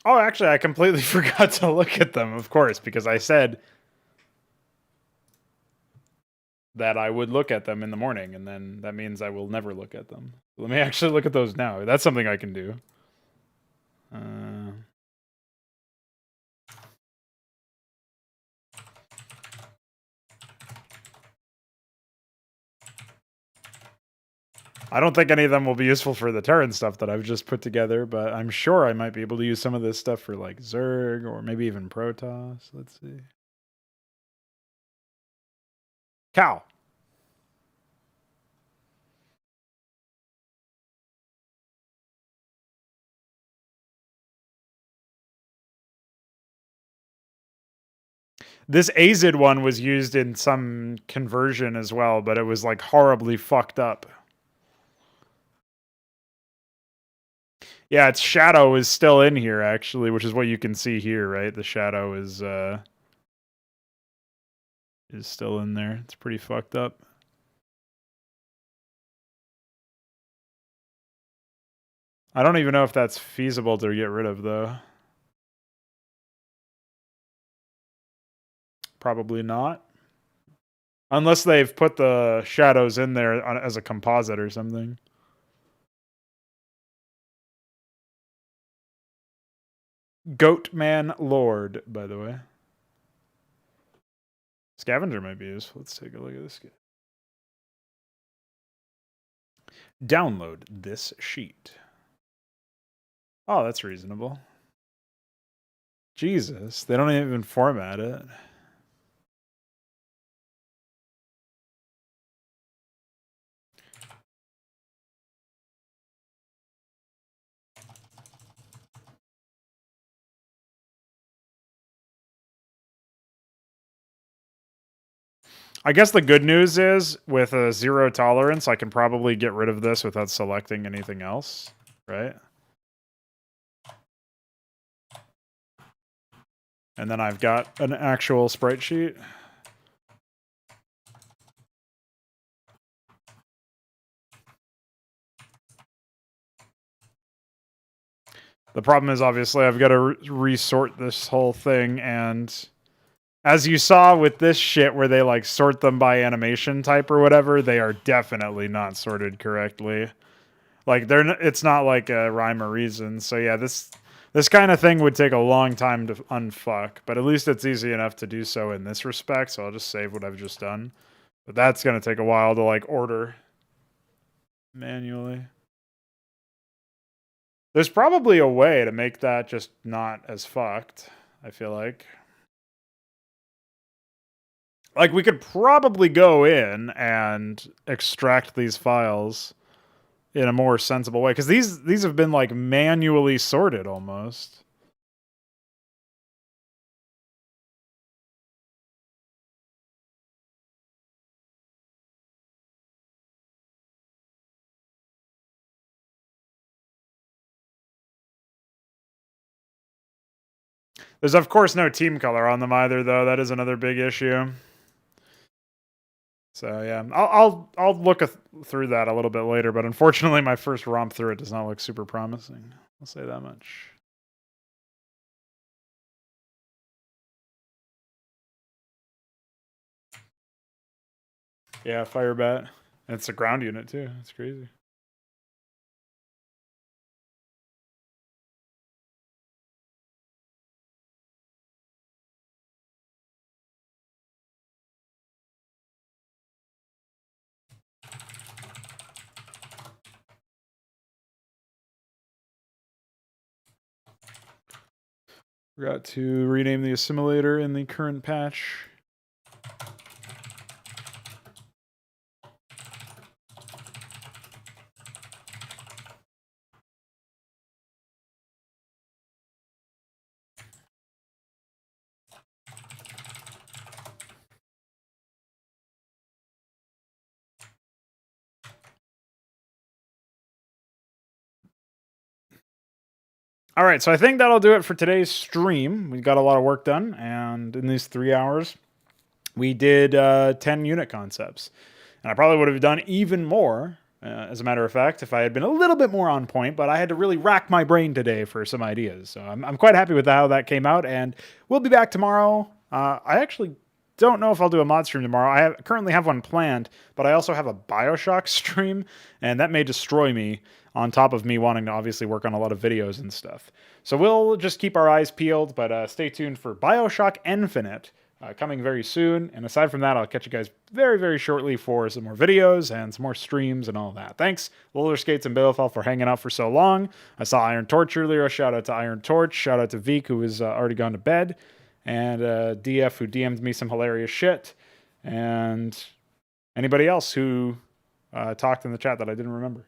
Oh, actually, I completely forgot to look at them, of course, because I said that I would look at them in the morning, and then that means I will never look at them. Let me actually look at those now. That's something I can do. I don't think any of them will be useful for the Terran stuff that I've just put together, but I'm sure I might be able to use some of this stuff for like Zerg or maybe even Protoss. Let's see. Cow. This Azid one was used in some conversion as well, but it was like horribly fucked up. Yeah, its shadow is still in here actually, which is what you can see here, right? The shadow is still in there. It's pretty fucked up. I don't even know if that's feasible to get rid of though. Probably not. Unless they've put the shadows in there as a composite or something. Goatman Lord, by the way. Scavenger might be useful. Let's take a look at this. Download this sheet. Oh, that's reasonable. Jesus, they don't even format it. I guess the good news is, with a 0 tolerance, I can probably get rid of this without selecting anything else, right? And then I've got an actual sprite sheet. The problem is, obviously, I've got to resort this whole thing, and as you saw with this shit where they like sort them by animation type or whatever, they are definitely not sorted correctly. Like it's not like a rhyme or reason. So yeah, this kind of thing would take a long time to unfuck, but at least it's easy enough to do so in this respect. So I'll just save what I've just done. But that's going to take a while to like order manually. There's probably a way to make that just not as fucked, I feel like. Like, we could probably go in and extract these files in a more sensible way, because these have been like manually sorted almost. There's of course no team color on them either, though. That is another big issue. So yeah, I'll look through that a little bit later, but unfortunately my first romp through it does not look super promising. I'll say that much. Yeah, Firebat. And it's a ground unit too. It's crazy. Forgot to rename the assimilator in the current patch. All right, so I think that'll do it for today's stream. We got a lot of work done, and in these 3 hours, we did 10 unit concepts. And I probably would have done even more, as a matter of fact, if I had been a little bit more on point, but I had to really rack my brain today for some ideas. So I'm quite happy with how that came out, and we'll be back tomorrow. I actually don't know if I'll do a mod stream tomorrow. I currently have one planned, but I also have a BioShock stream, and that may destroy me on top of me wanting to obviously work on a lot of videos and stuff. So we'll just keep our eyes peeled, but stay tuned for BioShock Infinite coming very soon. And aside from that, I'll catch you guys very, very shortly for some more videos and some more streams and all that. Thanks, Roller Skates and Balefell, for hanging out for so long. I saw Iron Torch earlier. Shout out to Iron Torch. Shout out to Veek, who has already gone to bed. And DF, who DM'd me some hilarious shit. And anybody else who talked in the chat that I didn't remember.